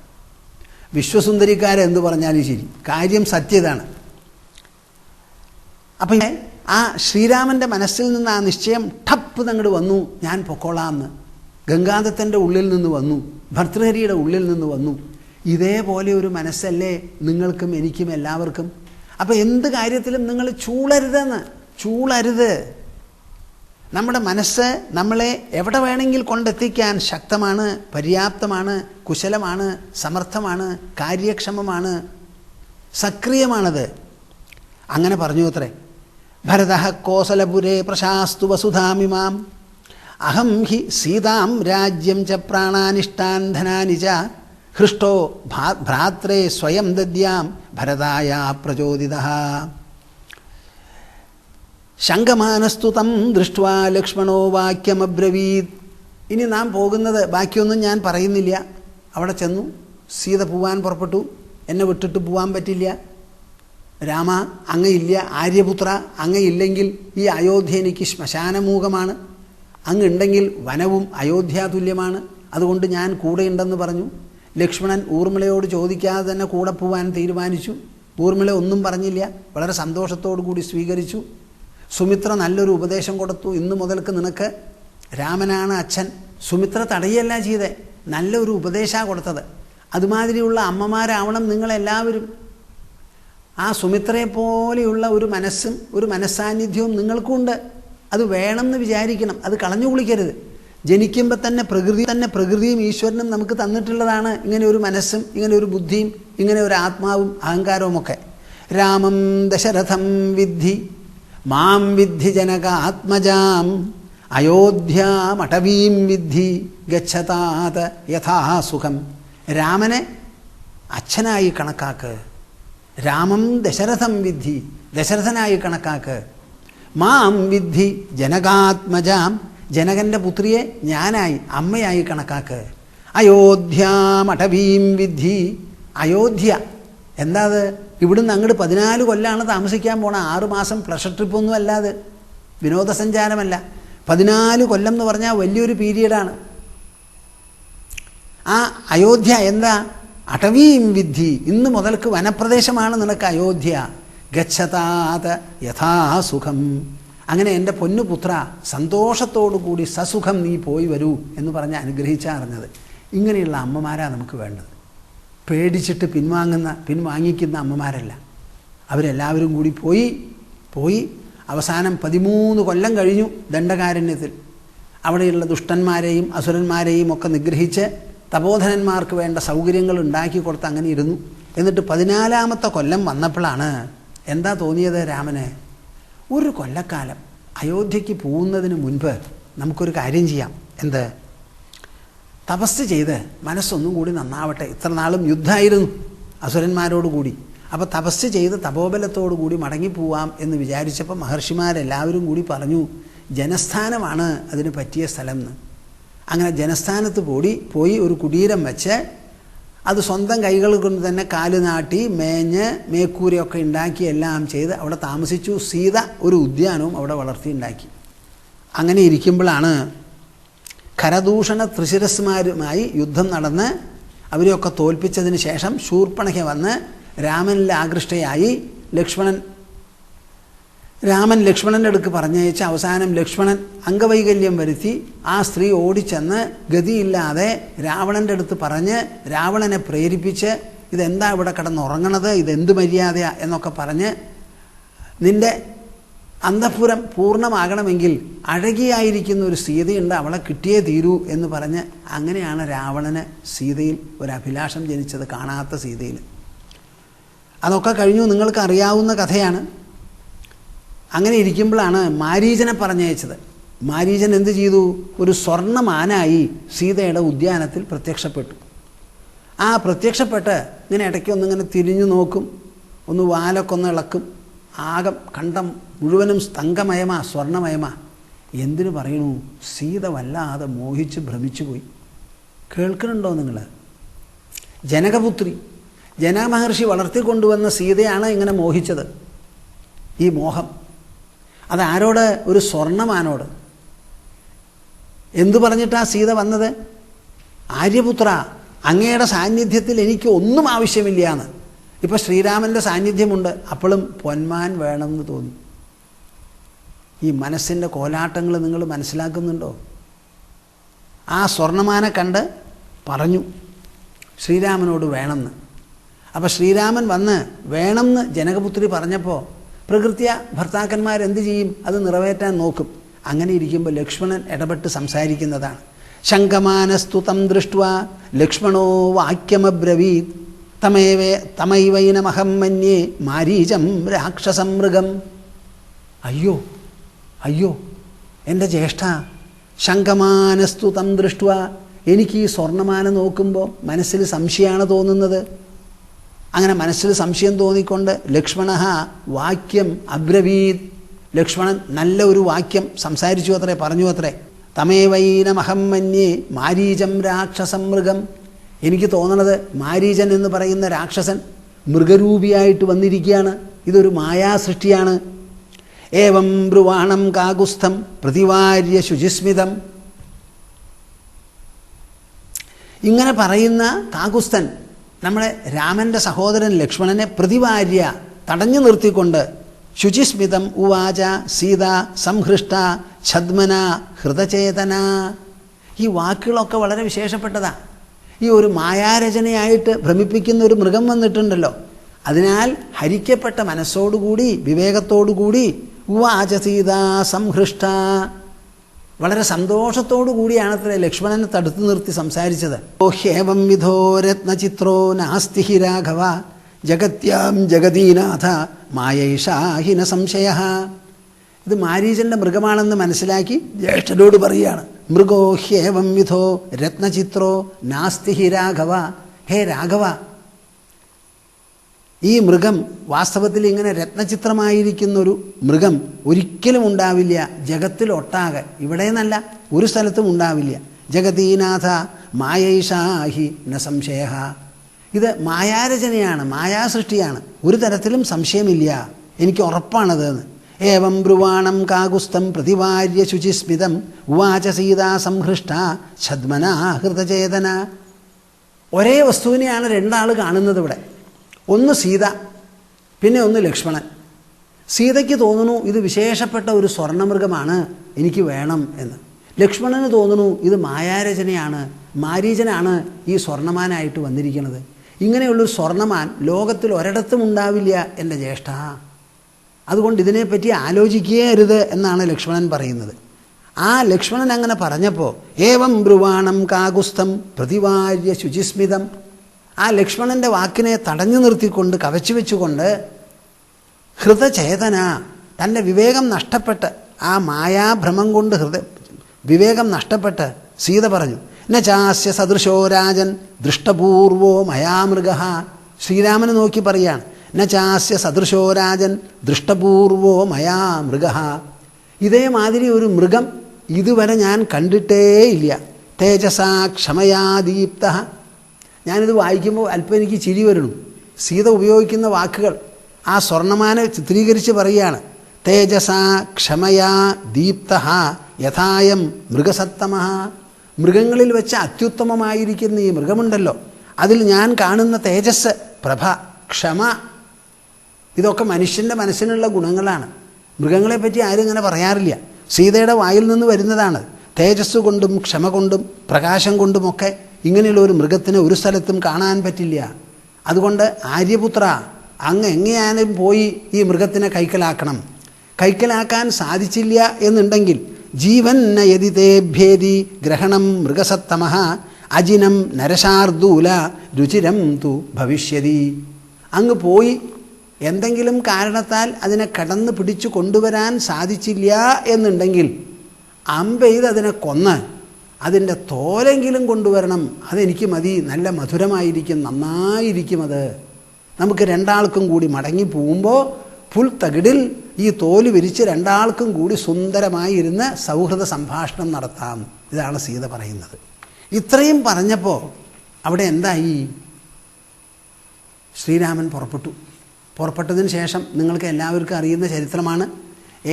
വിശ്വസുന്ദരിക്കാരെന്ത് പറഞ്ഞാലും ശരി, കാര്യം സത്യതാണ്. അപ്പം ആ ശ്രീരാമൻ്റെ മനസ്സിൽ നിന്ന് ആ നിശ്ചയം ടപ്പ് അങ്ങോട്ട് വന്നു, ഞാൻ പൊക്കോളാമെന്ന്. ഗംഗാദത്തൻ്റെ ഉള്ളിൽ നിന്ന് വന്നു, ഭർതൃഹരിയുടെ ഉള്ളിൽ നിന്ന് വന്നു. ഇതേപോലെ ഒരു മനസ്സല്ലേ നിങ്ങൾക്കും എനിക്കും എല്ലാവർക്കും. അപ്പോൾ എന്ത് കാര്യത്തിലും നിങ്ങൾ ചൂളരുത്. നമ്മുടെ മനസ്സ് നമ്മളെ എവിടെ വേണമെങ്കിൽ കൊണ്ടെത്തിക്കാൻ ശക്തമാണ്, പര്യാപ്തമാണ്, കുശലമാണ്, സമർത്ഥമാണ്, കാര്യക്ഷമമാണ്, സക്രിയമാണത്. അങ്ങനെ പറഞ്ഞു അത്രേ. ഭരതഃ കോസലപുരേ പ്രശാസ്തു വസുധാമിമാം അഹം ഹി സീതാം രാജ്യം ച പ്രാണാനിഷ്ടാൻ ധനാനി ച ഹൃഷ്ടോ ഭ്രാത്രേ സ്വയം ദദ്യാം ഭരതായ പ്രചോദിതഃ. ശങ്കമാനസ്തു തം ദൃഷ്ട്വാ ലക്ഷ്മണോ വാക്യമബ്രവീത്. ഇനി നാം പോകുന്നത് ബാക്കിയൊന്നും ഞാൻ പറയുന്നില്ല. അവിടെ ചെന്നു, സീത പോവാൻ പുറപ്പെട്ടു. എന്നെ വിട്ടിട്ട് പോവാൻ പറ്റില്ല. രാമ അങ്ങയില്ല, ആര്യപുത്ര അങ്ങയില്ലെങ്കിൽ ഈ അയോധ്യ എനിക്ക് ശ്മശാനമൂകമാണ്. അങ്ങുണ്ടെങ്കിൽ വനവും അയോധ്യാതുല്യമാണ്. അതുകൊണ്ട് ഞാൻ കൂടെയുണ്ടെന്ന് പറഞ്ഞു. ലക്ഷ്മണൻ ഊർമിളയോട് ചോദിക്കാതെ തന്നെ കൂടെ പോവാൻ തീരുമാനിച്ചു. ഊർമിള ഒന്നും പറഞ്ഞില്ല, വളരെ സന്തോഷത്തോടു കൂടി സ്വീകരിച്ചു. സുമിത്ര നല്ലൊരു ഉപദേശം കൊടുത്തു. ഇന്നു മുതൽക്ക് നിനക്ക് രാമനാണ് അച്ഛൻ. സുമിത്ര തടയല്ല ചെയ്തേ, നല്ലൊരു ഉപദേശമാണ് കൊടുത്തത്. അതുമാതിരിയുള്ള അമ്മമാരാവണം നിങ്ങളെല്ലാവരും. ആ സുമിത്രയെ പോലെയുള്ള ഒരു മനസ്സും ഒരു മനസ്സാന്നിധ്യവും നിങ്ങൾക്കുണ്ട്. അത് വേണമെന്ന് വിചാരിക്കണം, അത് കളഞ്ഞു കുളിക്കരുത്. ജനിക്കുമ്പോൾ തന്നെ പ്രകൃതിയും ഈശ്വരനും നമുക്ക് തന്നിട്ടുള്ളതാണ് ഇങ്ങനെ ഒരു മനസ്സും ഇങ്ങനെ ഒരു ബുദ്ധിയും ഇങ്ങനെ ഒരു ആത്മാവും അഹങ്കാരവുമൊക്കെ. രാമം ദശരഥം വിദ്ധി മാം വിദ്ധി ജനക ആത്മജാം അയോധ്യാമടവീം വിദ്ധി ഗച്ഛതാത് യഥാ സുഖം. രാമനെ അച്ഛനായി കണക്കാക്ക്. രാമം ദശരഥം വിദ്ധി, ദശരഥനായി കണക്കാക്ക്. മാം വിദ്ധി ജനകാത്മജാം, ജനകൻ്റെ പുത്രിയെ ഞാനായി അമ്മയായി കണക്കാക്ക്. അയോധ്യാമടവീം വിദ്ധി, അയോധ്യ എന്താ അത്? ഇവിടുന്ന് അങ്ങോട്ട് 14 കൊല്ലാണ് താമസിക്കാൻ പോണ. 6 മാസം പ്ലഷർ ട്രിപ്പൊന്നും അല്ലാതെ, വിനോദസഞ്ചാരമല്ല. 14 കൊല്ലം എന്ന് പറഞ്ഞാൽ വലിയൊരു പീരീഡാണ്. ആ അയോധ്യ എന്താ? അടവീം വിദ്ധി, ഇന്ന് മുതൽക്ക് വനപ്രദേശമാണ് നിനക്ക് അയോധ്യ. ഗച്ഛതാത് യഥാസുഖം, അങ്ങനെ എൻ്റെ പൊന്നുപുത്ര സന്തോഷത്തോടു കൂടി സസുഖം നീ പോയി വരൂ എന്ന് പറഞ്ഞ് അനുഗ്രഹിച്ചറിഞ്ഞത്. ഇങ്ങനെയുള്ള അമ്മമാരാണ് നമുക്ക് വേണ്ടത്. പേടിച്ചിട്ട് പിൻവാങ്ങിക്കുന്ന അമ്മമാരല്ല. അവരെല്ലാവരും കൂടി പോയി അവസാനം 13 കൊല്ലം കഴിഞ്ഞു ദണ്ഡകാരണ്യത്തിൽ. അവിടെയുള്ള ദുഷ്ടന്മാരെയും അസുരന്മാരെയും ഒക്കെ നിഗ്രഹിച്ച് തപോധനന്മാർക്ക് വേണ്ട സൗകര്യങ്ങൾ ഉണ്ടാക്കി കൊടുത്ത് അങ്ങനെ ഇരുന്നു. എന്നിട്ട് 14ാമത്തെ കൊല്ലം വന്നപ്പോഴാണ് എന്താ തോന്നിയത് രാമന്? ഒരു കൊല്ലക്കാലം അയോധ്യയ്ക്ക് പോകുന്നതിന് മുൻപ് നമുക്കൊരു കാര്യം ചെയ്യാം. എന്ത്? തപസ് ചെയ്ത് മനസ്സൊന്നും കൂടി നന്നാവട്ടെ. ഇത്ര നാളും യുദ്ധമായിരുന്നു അസുരന്മാരോട് കൂടി. അപ്പോൾ തപസ് ചെയ്ത് തപോബലത്തോടു കൂടി മടങ്ങിപ്പോവാം എന്ന് വിചാരിച്ചപ്പോൾ മഹർഷിമാരെല്ലാവരും കൂടി പറഞ്ഞു, ജനസ്ഥാനമാണ് അതിന് പറ്റിയ സ്ഥലം എന്ന്. അങ്ങനെ ജനസ്ഥാനത്ത് പോയി ഒരു കുടീരം വെച്ച് അത് സ്വന്തം കൈകൾ കൊണ്ട് തന്നെ കാല് നാട്ടി മേഞ്ഞ് മേക്കൂരയൊക്കെ ഉണ്ടാക്കി എല്ലാം ചെയ്ത് അവിടെ താമസിച്ചു. സീത ഒരു ഉദ്യാനവും അവിടെ വളർത്തിയുണ്ടാക്കി. അങ്ങനെ ഇരിക്കുമ്പോഴാണ് ഖരദൂഷണ ത്രിശിരസ്മാരുമായി യുദ്ധം നടന്ന് അവരെയൊക്കെ തോൽപ്പിച്ചതിന് ശേഷം ശൂർപ്പണഖ വന്ന് രാമനിൽ ആകൃഷ്ടയായി. രാമൻ ലക്ഷ്മണൻ്റെ അടുക്ക് പറഞ്ഞയച്ച് അവസാനം ലക്ഷ്മണൻ അംഗവൈകല്യം വരുത്തി. ആ സ്ത്രീ ഓടിച്ചെന്ന് ഗതിയില്ലാതെ രാവണൻ്റെ അടുത്ത് പറഞ്ഞ് രാവണനെ പ്രേരിപ്പിച്ച് ഇതെന്താ ഇവിടെ കിടന്നുറങ്ങണത്, ഇതെന്ത് മര്യാദയാ എന്നൊക്കെ പറഞ്ഞ് നിൻ്റെ അന്തഃപുരം പൂർണ്ണമാകണമെങ്കിൽ അഴകിയായിരിക്കുന്ന ഒരു സീതയുണ്ട്, അവളെ കിട്ടിയേ തീരൂ എന്ന് പറഞ്ഞ് അങ്ങനെയാണ് രാവണന് സീതയിൽ ഒരു അഭിലാഷം ജനിച്ചത്, കാണാത്ത സീതയിൽ. അതൊക്കെ കഴിഞ്ഞു, നിങ്ങൾക്ക് അറിയാവുന്ന കഥയാണ്. അങ്ങനെ ഇരിക്കുമ്പോഴാണ് മാരീചനെ പറഞ്ഞയച്ചത്. മാരീചൻ എന്ത് ചെയ്തു? ഒരു സ്വർണ്ണമാനായി സീതയുടെ ഉദ്യാനത്തിൽ പ്രത്യക്ഷപ്പെട്ടു. ആ പ്രത്യക്ഷപ്പെട്ട് ഇങ്ങനെ ഇടയ്ക്കൊന്നിങ്ങനെ തിരിഞ്ഞു നോക്കും, ഒന്ന് വാലൊക്കെ ഒന്ന് ഇളക്കും. ആകം കണ്ടം മുഴുവനും സ്തംഗമയമാ, സ്വർണ്ണമയമാ. എന്തിനു പറയണു? സീത വല്ലാതെ മോഹിച്ച് ഭ്രമിച്ചു പോയി. കേൾക്കുന്നുണ്ടോ നിങ്ങൾ? ജനകപുത്രി, ജനക മഹർഷി വളർത്തിക്കൊണ്ടുവന്ന സീതയാണ് ഇങ്ങനെ മോഹിച്ചത്. ഈ മോഹം അതാരോട്? ഒരു സ്വർണ്ണമാനോട്. എന്തു പറഞ്ഞിട്ടാ സീത വന്നത്? ആര്യപുത്ര, അങ്ങയുടെ സാന്നിധ്യത്തിൽ എനിക്ക് ഒന്നും ആവശ്യമില്ല എന്ന്. ഇപ്പം ശ്രീരാമൻ്റെ സാന്നിധ്യമുണ്ട്, അപ്പോഴും പൊന്മാൻ വേണമെന്ന് തോന്നി. ഈ മനസ്സിൻ്റെ കോലാട്ടങ്ങൾ നിങ്ങൾ മനസ്സിലാക്കുന്നുണ്ടോ? ആ സ്വർണ്ണമാനെ കണ്ട് പറഞ്ഞു ശ്രീരാമനോട് വേണമെന്ന്. അപ്പോൾ ശ്രീരാമൻ വന്ന് വേണമെന്ന് ജനകപുത്രി പറഞ്ഞപ്പോൾ പ്രകൃത്യ ഭർത്താക്കന്മാരെന്ത് ചെയ്യും? അത് നിറവേറ്റാൻ നോക്കും. അങ്ങനെ ഇരിക്കുമ്പോൾ ലക്ഷ്മണൻ ഇടപെട്ട് സംസാരിക്കുന്നതാണ്. ശങ്കമാനസ്തു തം ദൃഷ്ട്വാ ലക്ഷ്മണോ വാക്യമബ്രവീത് തമൈവൈനമഹം മന്യേ മാരീചം രാക്ഷസം മൃഗം. അയ്യോ അയ്യോ എൻ്റെ ജ്യേഷ്ഠ, ശങ്കമാനസ്തു തം ദൃഷ്ട്വാ, എനിക്ക് ഈ സ്വർണ്ണമാന നോക്കുമ്പോൾ മനസ്സിൽ സംശയമാണ് തോന്നുന്നത്. അങ്ങനെ മനസ്സിൽ സംശയം തോന്നിക്കൊണ്ട് ലക്ഷ്മണ വാക്യം അബ്രവീത്, ലക്ഷ്മണൻ നല്ല ഒരു വാക്യം സംസാരിച്ചു അത്രേ, പറഞ്ഞു അത്രേ. തമേവൈനമഹം മന്യേ മാരീചം രാക്ഷസം മൃഗം. എനിക്ക് തോന്നണത് മാരീചൻ എന്ന് പറയുന്ന രാക്ഷസൻ മൃഗരൂപിയായിട്ട് വന്നിരിക്കുകയാണ്. ഇതൊരു മായാസൃഷ്ടിയാണ്. ഏവം ബ്രുവാണം കാകുസ്ഥം പ്രതിവാര്യ ശുചിസ്മിതം. ഇങ്ങനെ പറയുന്ന കാകുസ്ഥൻ നമ്മുടെ രാമൻ്റെ സഹോദരൻ ലക്ഷ്മണനെ പ്രതിവാര്യ തടഞ്ഞു നിർത്തിക്കൊണ്ട് ശുചിസ്മിതം ഉവാച സീത സംഹൃഷ്ട ഛദ്മന ഹൃതചേതന. ഈ വാക്കുകളൊക്കെ വളരെ വിശേഷപ്പെട്ടതാണ്. ഈ ഒരു മായാരചനയായിട്ട് ഭ്രമിപ്പിക്കുന്ന ഒരു മൃഗം വന്നിട്ടുണ്ടല്ലോ, അതിനാൽ ഹരിക്കപ്പെട്ട മനസ്സോടുകൂടി വിവേകത്തോടുകൂടി ഉവാച സീത സംഹൃഷ്ട, വളരെ സന്തോഷത്തോടു കൂടിയാണത്ര ലക്ഷ്മണനെ തടുത്തു നിർത്തി സംസാരിച്ചത്. ഓഹ്യേവം വിധോ രത്നചിത്രോ നാസ്തി ഹി രാഘവ ജഗത്യാം ജഗദീനാഥ മായൈഷാഹിന സംശയ. ഇത് മാരീചൻ്റെ മൃഗമാണെന്ന് മനസ്സിലാക്കി ജ്യേഷ്ഠനോട് പറയുകയാണ്, മൃഗോഹ്യേവം വിധോ രത്നചിത്രോ നാസ്തി ഹി രാഘവ. ഹേ രാഘവ, ഈ മൃഗം വാസ്തവത്തിൽ ഇങ്ങനെ രത്നചിത്രമായിരിക്കുന്നൊരു മൃഗം ഒരിക്കലും ഉണ്ടാവില്ല ജഗത്തിലൊട്ടാകെ, ഇവിടെ നിന്നല്ല ഒരു സ്ഥലത്തും ഉണ്ടാവില്ല. ജഗതീനാഥ മായൈഷാഹി ന സംശയ. ഇത് മായാരചനയാണ്, മായാസൃഷ്ടിയാണ്, ഒരു തരത്തിലും സംശയമില്ല, എനിക്ക് ഉറപ്പാണത് എന്ന്. ഏവം ബ്രുവാണം കാകുസ്ഥം പ്രതിവാര്യ ശുചിസ്മിതം ഉവാച സീതാ സംഹൃഷ്ട ഛദ്മന ഹൃതചേതന. ഒരേ വസ്തുവിനെയാണ് രണ്ടാൾ കാണുന്നത് ഇവിടെ. ഒന്ന് സീത, പിന്നെ ഒന്ന് ലക്ഷ്മണൻ. സീതയ്ക്ക് തോന്നുന്നു ഇത് വിശേഷപ്പെട്ട ഒരു സ്വർണ്ണമൃഗമാണ്, എനിക്ക് വേണം എന്ന്. ലക്ഷ്മണന് തോന്നുന്നു ഇത് മായാരചനയാണ്, മാരീചനാണ് ഈ സ്വർണ്ണമാനായിട്ട് വന്നിരിക്കുന്നത്. ഇങ്ങനെയുള്ളൊരു സ്വർണ്ണമാൻ ലോകത്തിൽ ഒരിടത്തും ഉണ്ടാവില്ല എൻ്റെ ജ്യേഷ്ഠ, അതുകൊണ്ട് ഇതിനെപ്പറ്റി ആലോചിക്കുകയേ അരുത് എന്നാണ് ലക്ഷ്മണൻ പറയുന്നത്. ആ ലക്ഷ്മണൻ അങ്ങനെ പറഞ്ഞപ്പോൾ ഏവം ബ്രുവാണം കാകുസ്ഥം പ്രതിവാര്യ ശുചിസ്മിതം, ആ ലക്ഷ്മണൻ്റെ വാക്കിനെ തടഞ്ഞു നിർത്തിക്കൊണ്ട് കവച്ചു വെച്ചുകൊണ്ട് ഹൃതചേതന, തൻ്റെ വിവേകം നഷ്ടപ്പെട്ട് ആ മായാഭ്രമം കൊണ്ട് വിവേകം നഷ്ടപ്പെട്ട് സീത പറഞ്ഞു, ന ചാസ്യ സദൃശോ രാജൻ ദൃഷ്ടപൂർവോ മയാമൃഗ. ശ്രീരാമനെ നോക്കി പറയാണ്, ന ചാസ്യ സദൃശോ രാജൻ ദൃഷ്ടപൂർവോ മയാമൃഗ. ഇതേമാതിരി ഒരു മൃഗം ഇതുവരെ ഞാൻ കണ്ടിട്ടേയില്ല. തേജസാ ക്ഷമയാ ദീപ്ത. ഞാനിത് വായിക്കുമ്പോൾ അല്പം എനിക്ക് ചിരി വരുന്നു. സീത ഉപയോഗിക്കുന്ന വാക്കുകൾ ആ സ്വർണ്ണമാനെ ചിത്രീകരിച്ച് പറയുകയാണ്. തേജസാ ക്ഷമയാ ദീപ്ത യഥായം മൃഗസത്തമ. മൃഗങ്ങളിൽ വെച്ച് അത്യുത്തമമായിരിക്കുന്ന ഈ മൃഗമുണ്ടല്ലോ, അതിൽ ഞാൻ കാണുന്ന തേജസ്, പ്രഭ, ക്ഷമ, ഇതൊക്കെ മനുഷ്യൻ്റെ മനസ്സിനുള്ള ഗുണങ്ങളാണ്. മൃഗങ്ങളെപ്പറ്റി ആരും ഇങ്ങനെ പറയാറില്ല. സീതയുടെ വായിൽ നിന്ന് വരുന്നതാണ്. തേജസ് കൊണ്ടും ക്ഷമ കൊണ്ടും പ്രകാശം കൊണ്ടുമൊക്കെ ഇങ്ങനെയുള്ള ഒരു മൃഗത്തിന് ഒരു സ്ഥലത്തും കാണാൻ പറ്റില്ല. അതുകൊണ്ട് ആര്യപുത്ര, അങ്ങ് എങ്ങനെയാലും പോയി ഈ മൃഗത്തിനെ കൈക്കലാക്കണം. കൈക്കലാക്കാൻ സാധിച്ചില്ല എന്നുണ്ടെങ്കിൽ ജീവൻ യതി തേഭ്യേതി ഗ്രഹണം മൃഗസത്തമ അജിനം നരശാർദൂല രുചിരം തു ഭവിഷ്യതി. അങ്ങ് പോയി എന്തെങ്കിലും കാരണത്താൽ അതിനെ കടന്ന് പിടിച്ചു കൊണ്ടുവരാൻ സാധിച്ചില്ല എന്നുണ്ടെങ്കിൽ അമ്പെയ്ത് അതിനെ കൊന്ന് അതിൻ്റെ തോലെങ്കിലും കൊണ്ടുവരണം. അതെനിക്ക് മതി, നല്ല മധുരമായിരിക്കും, നന്നായിരിക്കും. അത് നമുക്ക് രണ്ടാൾക്കും കൂടി മടങ്ങി പോകുമ്പോൾ പുൽത്തകിടിൽ ഈ തോല് വിരിച്ച് രണ്ടാൾക്കും കൂടി സുന്ദരമായിരുന്ന് സൗഹൃദ സംഭാഷണം നടത്താം. ഇതാണ് സീത പറയുന്നത്. ഇത്രയും പറഞ്ഞപ്പോൾ അവിടെ എന്തായി? ശ്രീരാമൻ പുറപ്പെട്ടതിന് ശേഷം നിങ്ങൾക്ക് എല്ലാവർക്കും അറിയുന്ന ചരിത്രമാണ്.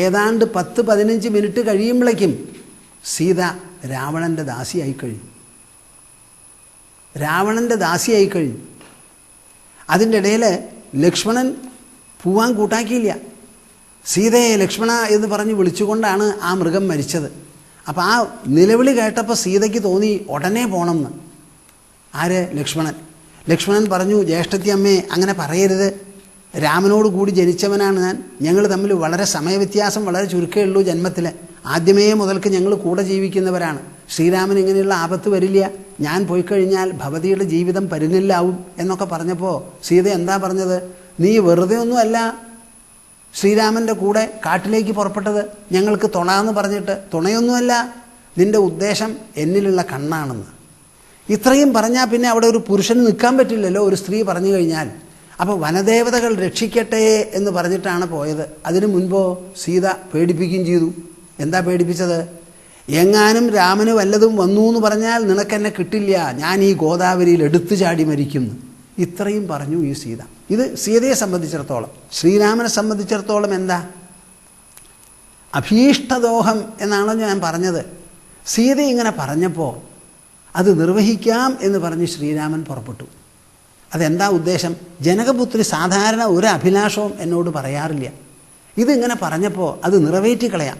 ഏതാണ്ട് 10-15 മിനിറ്റ് കഴിയുമ്പോഴേക്കും സീത രാവണൻ്റെ ദാസിയായി കഴിഞ്ഞു. അതിൻ്റെ ഇടയിൽ ലക്ഷ്മണൻ പോവാൻ കൂട്ടാക്കിയില്ല. സീതയെ ലക്ഷ്മണ എന്ന് പറഞ്ഞ് വിളിച്ചുകൊണ്ടാണ് ആ മൃഗം മരിച്ചത്. അപ്പോൾ ആ നിലവിളി കേട്ടപ്പോൾ സീതയ്ക്ക് തോന്നി ഉടനെ പോകണമെന്ന്. ആര്? ലക്ഷ്മണൻ പറഞ്ഞു, ജ്യേഷ്ഠത്തി അമ്മേ, അങ്ങനെ പറയരുത്. രാമനോട് കൂടി ജനിച്ചവനാണ് ഞാൻ. ഞങ്ങൾ തമ്മിൽ വളരെ സമയവ്യത്യാസം വളരെ ചുരുക്കമേ ഉള്ളൂ ജന്മത്തിൽ. ആദ്യമേ മുതൽക്ക് ഞങ്ങൾ കൂടെ ജീവിക്കുന്നവരാണ്. ശ്രീരാമൻ ഇങ്ങനെയുള്ള ആപത്ത് വരില്ല. ഞാൻ പോയി കഴിഞ്ഞാൽ ഭവതിയുടെ ജീവിതം പരുങ്ങലിലാവും എന്നൊക്കെ പറഞ്ഞപ്പോൾ സീത എന്താ പറഞ്ഞത്? നീ വെറുതെ ഒന്നുമല്ല ശ്രീരാമൻ്റെ കൂടെ കാട്ടിലേക്ക് പുറപ്പെട്ടത്, ഞങ്ങൾക്ക് തുണാന്ന് പറഞ്ഞിട്ട്. തുണയൊന്നുമല്ല, നിൻ്റെ ഉദ്ദേശം എന്നിലുള്ള കണ്ണാണെന്ന്. ഇത്രയും പറഞ്ഞാൽ പിന്നെ അവിടെ ഒരു പുരുഷന് നിൽക്കാൻ പറ്റില്ലല്ലോ, ഒരു സ്ത്രീ പറഞ്ഞു കഴിഞ്ഞാൽ. അപ്പോൾ വനദേവതകൾ രക്ഷിക്കട്ടെ എന്ന് പറഞ്ഞിട്ടാണ് പോയത്. അതിനു മുൻപോ സീത പേടിപ്പിക്കുകയും ചെയ്തു. എന്താ പേടിപ്പിച്ചത്? എങ്ങാനും രാമന് വല്ലതും വന്നു എന്ന് പറഞ്ഞാൽ നിനക്കെന്നെ കിട്ടില്ല, ഞാൻ ഈ ഗോദാവരിയിൽ എടുത്തു ചാടി മരിക്കുന്നു. ഇത്രയും പറഞ്ഞു ഈ സീത. ഇത് സീതയെ സംബന്ധിച്ചിടത്തോളം. ശ്രീരാമനെ സംബന്ധിച്ചിടത്തോളം എന്താ? അഭീഷ്ടദോഹം എന്നാണോ ഞാൻ പറഞ്ഞത്. സീത ഇങ്ങനെ പറഞ്ഞപ്പോൾ അത് നിർവഹിക്കാം എന്ന് പറഞ്ഞ് ശ്രീരാമൻ പുറപ്പെട്ടു. അതെന്താ ഉദ്ദേശം? ജനകപുത്രി സാധാരണ ഒരു അഭിലാഷവും എന്നോട് പറയാറില്ല. ഇതിങ്ങനെ പറഞ്ഞപ്പോൾ അത് നിറവേറ്റിക്കളയാം.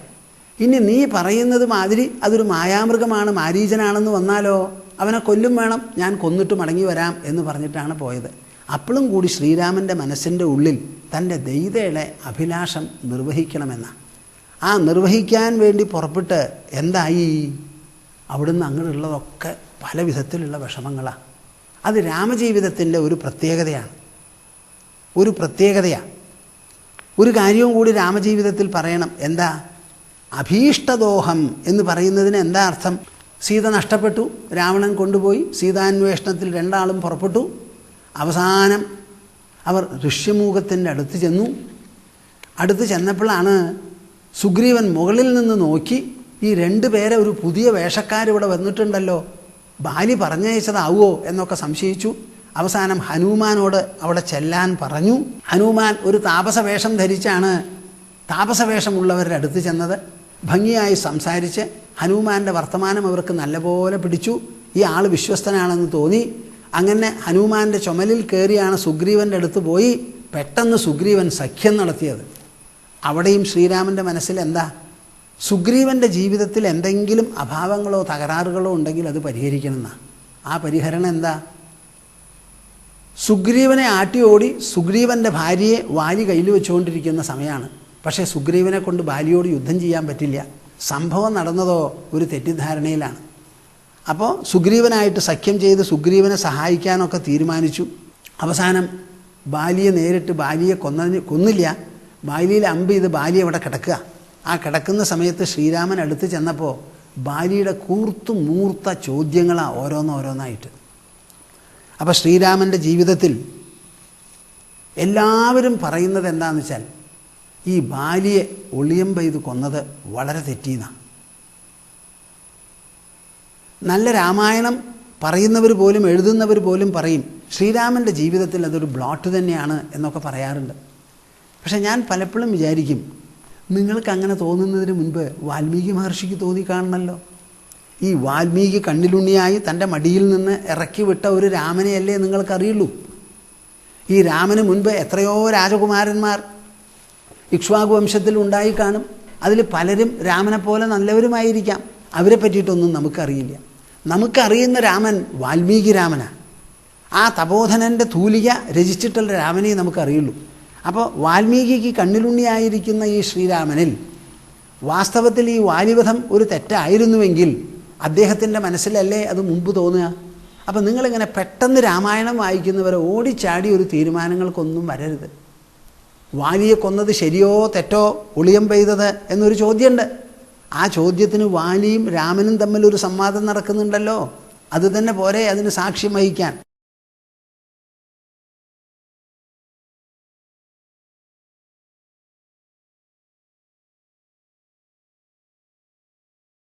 ഇനി നീ പറയുന്നത് മാതിരി അതൊരു മായാമൃഗമാണ്, മാരീചനാണെന്ന് വന്നാലോ അവനെ കൊല്ലും വേണം, ഞാൻ കൊന്നിട്ട് മടങ്ങി വരാം എന്ന് പറഞ്ഞിട്ടാണ് പോയത്. അപ്പോഴും കൂടി ശ്രീരാമൻ്റെ മനസ്സിൻ്റെ ഉള്ളിൽ തൻ്റെ ദൈതയുടെ അഭിലാഷം നിർവഹിക്കണമെന്ന ആ നിർവഹിക്കാൻ വേണ്ടി പുറപ്പെട്ട് എന്തായി? അവിടുന്ന് അങ്ങനെയുള്ളതൊക്കെ പല വിധത്തിലുള്ള വിഷമങ്ങളാണ്. അത് രാമജീവിതത്തിൻ്റെ ഒരു പ്രത്യേകതയാണ്. ഒരു കാര്യവും കൂടി രാമജീവിതത്തിൽ പറയണം. എന്താ? അഭീഷ്ടദോഹം എന്ന് പറയുന്നതിന് എന്താ അർത്ഥം? സീത നഷ്ടപ്പെട്ടു, രാവണൻ കൊണ്ടുപോയി. സീതാന്വേഷണത്തിൽ രണ്ടാളും പുറപ്പെട്ടു. അവസാനം അവർ ഋഷ്യമൂകത്തിൻ്റെ അടുത്ത് ചെന്നപ്പോഴാണ് സുഗ്രീവൻ മുകളിൽ നിന്ന് നോക്കി, ഈ രണ്ടുപേരെ ഒരു പുതിയ വേഷക്കാരിവിടെ വന്നിട്ടുണ്ടല്ലോ, ബാലി പറഞ്ഞയച്ചതാവോ എന്നൊക്കെ സംശയിച്ചു. അവസാനം ഹനുമാനോട് അവിടെ ചെല്ലാൻ പറഞ്ഞു. ഹനുമാൻ ഒരു താപസവേഷം ധരിച്ചാണ് താപസവേഷമുള്ളവരുടെ അടുത്ത് ചെന്നത്. ഭംഗിയായി സംസാരിച്ച് ഹനുമാൻ്റെ വർത്തമാനം അവർക്ക് നല്ലപോലെ പിടിച്ചു. ഈ ആൾ വിശ്വസ്തനാണെന്ന് തോന്നി. അങ്ങനെ ഹനുമാൻ്റെ ചുമലിൽ കയറിയാണ് സുഗ്രീവൻ്റെ അടുത്ത് പോയി. പെട്ടെന്ന് സുഗ്രീവൻ സഖ്യം നടത്തിയത്. അവിടെയും ശ്രീരാമൻ്റെ മനസ്സിൽ എന്താ? സുഗ്രീവൻ്റെ ജീവിതത്തിൽ എന്തെങ്കിലും അഭാവങ്ങളോ തകരാറുകളോ ഉണ്ടെങ്കിൽ അത് പരിഹരിക്കണമെന്നാണ്. ആ പരിഹരണം എന്താ? സുഗ്രീവനെ ആട്ടിയോടി സുഗ്രീവൻ്റെ ഭാര്യയെ വാലി കയ്യിൽ വെച്ചുകൊണ്ടിരിക്കുന്ന സമയമാണ്. പക്ഷേ സുഗ്രീവനെ കൊണ്ട് ബാലിയോട് യുദ്ധം ചെയ്യാൻ പറ്റില്ല. സംഭവം നടന്നതോ ഒരു തെറ്റിദ്ധാരണയിലാണ്. അപ്പോൾ സുഗ്രീവനായിട്ട് സഖ്യം ചെയ്ത് സുഗ്രീവനെ സഹായിക്കാനൊക്കെ തീരുമാനിച്ചു. അവസാനം ബാലിയെ നേരിട്ട് ബാലിയെ കൊന്നില്ല. ബാലിയിൽ അമ്പ് ചെയ്ത് ബാലി അവിടെ കിടക്കുക. ആ കിടക്കുന്ന സമയത്ത് ശ്രീരാമൻ അടുത്ത് ചെന്നപ്പോൾ ബാലിയുടെ മൂർത്ത ചോദ്യങ്ങളാണ് ഓരോന്നായിട്ട്. അപ്പോൾ ശ്രീരാമൻ്റെ ജീവിതത്തിൽ എല്ലാവരും പറയുന്നത് എന്താണെന്ന് വെച്ചാൽ ഈ ബാലിയെ ഒളിയമ്പ് ചെയ്ത് കൊന്നത് വളരെ തെറ്റിയെന്നാണ്. നല്ല രാമായണം പറയുന്നവർ പോലും എഴുതുന്നവർ പോലും പറയും ശ്രീരാമൻ്റെ ജീവിതത്തിൽ അതൊരു ബ്ലോട്ട് തന്നെയാണ് എന്നൊക്കെ പറയാറുണ്ട്. പക്ഷെ ഞാൻ പലപ്പോഴും വിചാരിക്കും, നിങ്ങൾക്ക് അങ്ങനെ തോന്നുന്നതിന് മുൻപ് വാൽമീകി മഹർഷിക്ക് തോന്നിക്കാണണമല്ലോ. ഈ വാൽമീകി കണ്ണിലുണ്ണിയായി തൻ്റെ മടിയിൽ നിന്ന് ഇറക്കി വിട്ട ഒരു രാമനെയല്ലേ നിങ്ങൾക്കറിയുള്ളൂ. ഈ രാമന് മുൻപ് എത്രയോ രാജകുമാരന്മാർ ഇക്ഷ്വാകു വംശത്തിൽ ഉണ്ടായി കാണും. അതിൽ പലരും രാമനെ പോലെ നല്ലവരുമായിരിക്കാം. അവരെ പറ്റിയിട്ടൊന്നും നമുക്കറിയില്ല. നമുക്കറിയുന്ന രാമൻ വാൽമീകി രാമനാണ്. ആ തപോധനൻ്റെ തൂലിക രചിച്ചിട്ടുള്ള രാമനെ നമുക്കറിയുള്ളൂ. അപ്പോൾ വാൽമീകിക്ക് കണ്ണിലുണ്ണിയായിരിക്കുന്ന ഈ ശ്രീരാമനിൽ വാസ്തവത്തിൽ ഈ വാലിവധം ഒരു തെറ്റായിരുന്നുവെങ്കിൽ അദ്ദേഹത്തിൻ്റെ മനസ്സിലല്ലേ അത് മുമ്പ് തോന്നുക. അപ്പം നിങ്ങളിങ്ങനെ പെട്ടെന്ന് രാമായണം വായിക്കുന്നവരെ ഓടിച്ചാടി ഒരു തീരുമാനങ്ങൾക്കൊന്നും വരരുത്. വാലിയെ കൊന്നത് ശരിയോ തെറ്റോ, ഒളിയമ്പ് ചെയ്തത് എന്നൊരു ചോദ്യമുണ്ട്. ആ ചോദ്യത്തിന് വാലിയും രാമനും തമ്മിലൊരു സംവാദം നടക്കുന്നുണ്ടല്ലോ. അത് തന്നെ പോരെ അതിന് സാക്ഷ്യം വഹിക്കാൻ.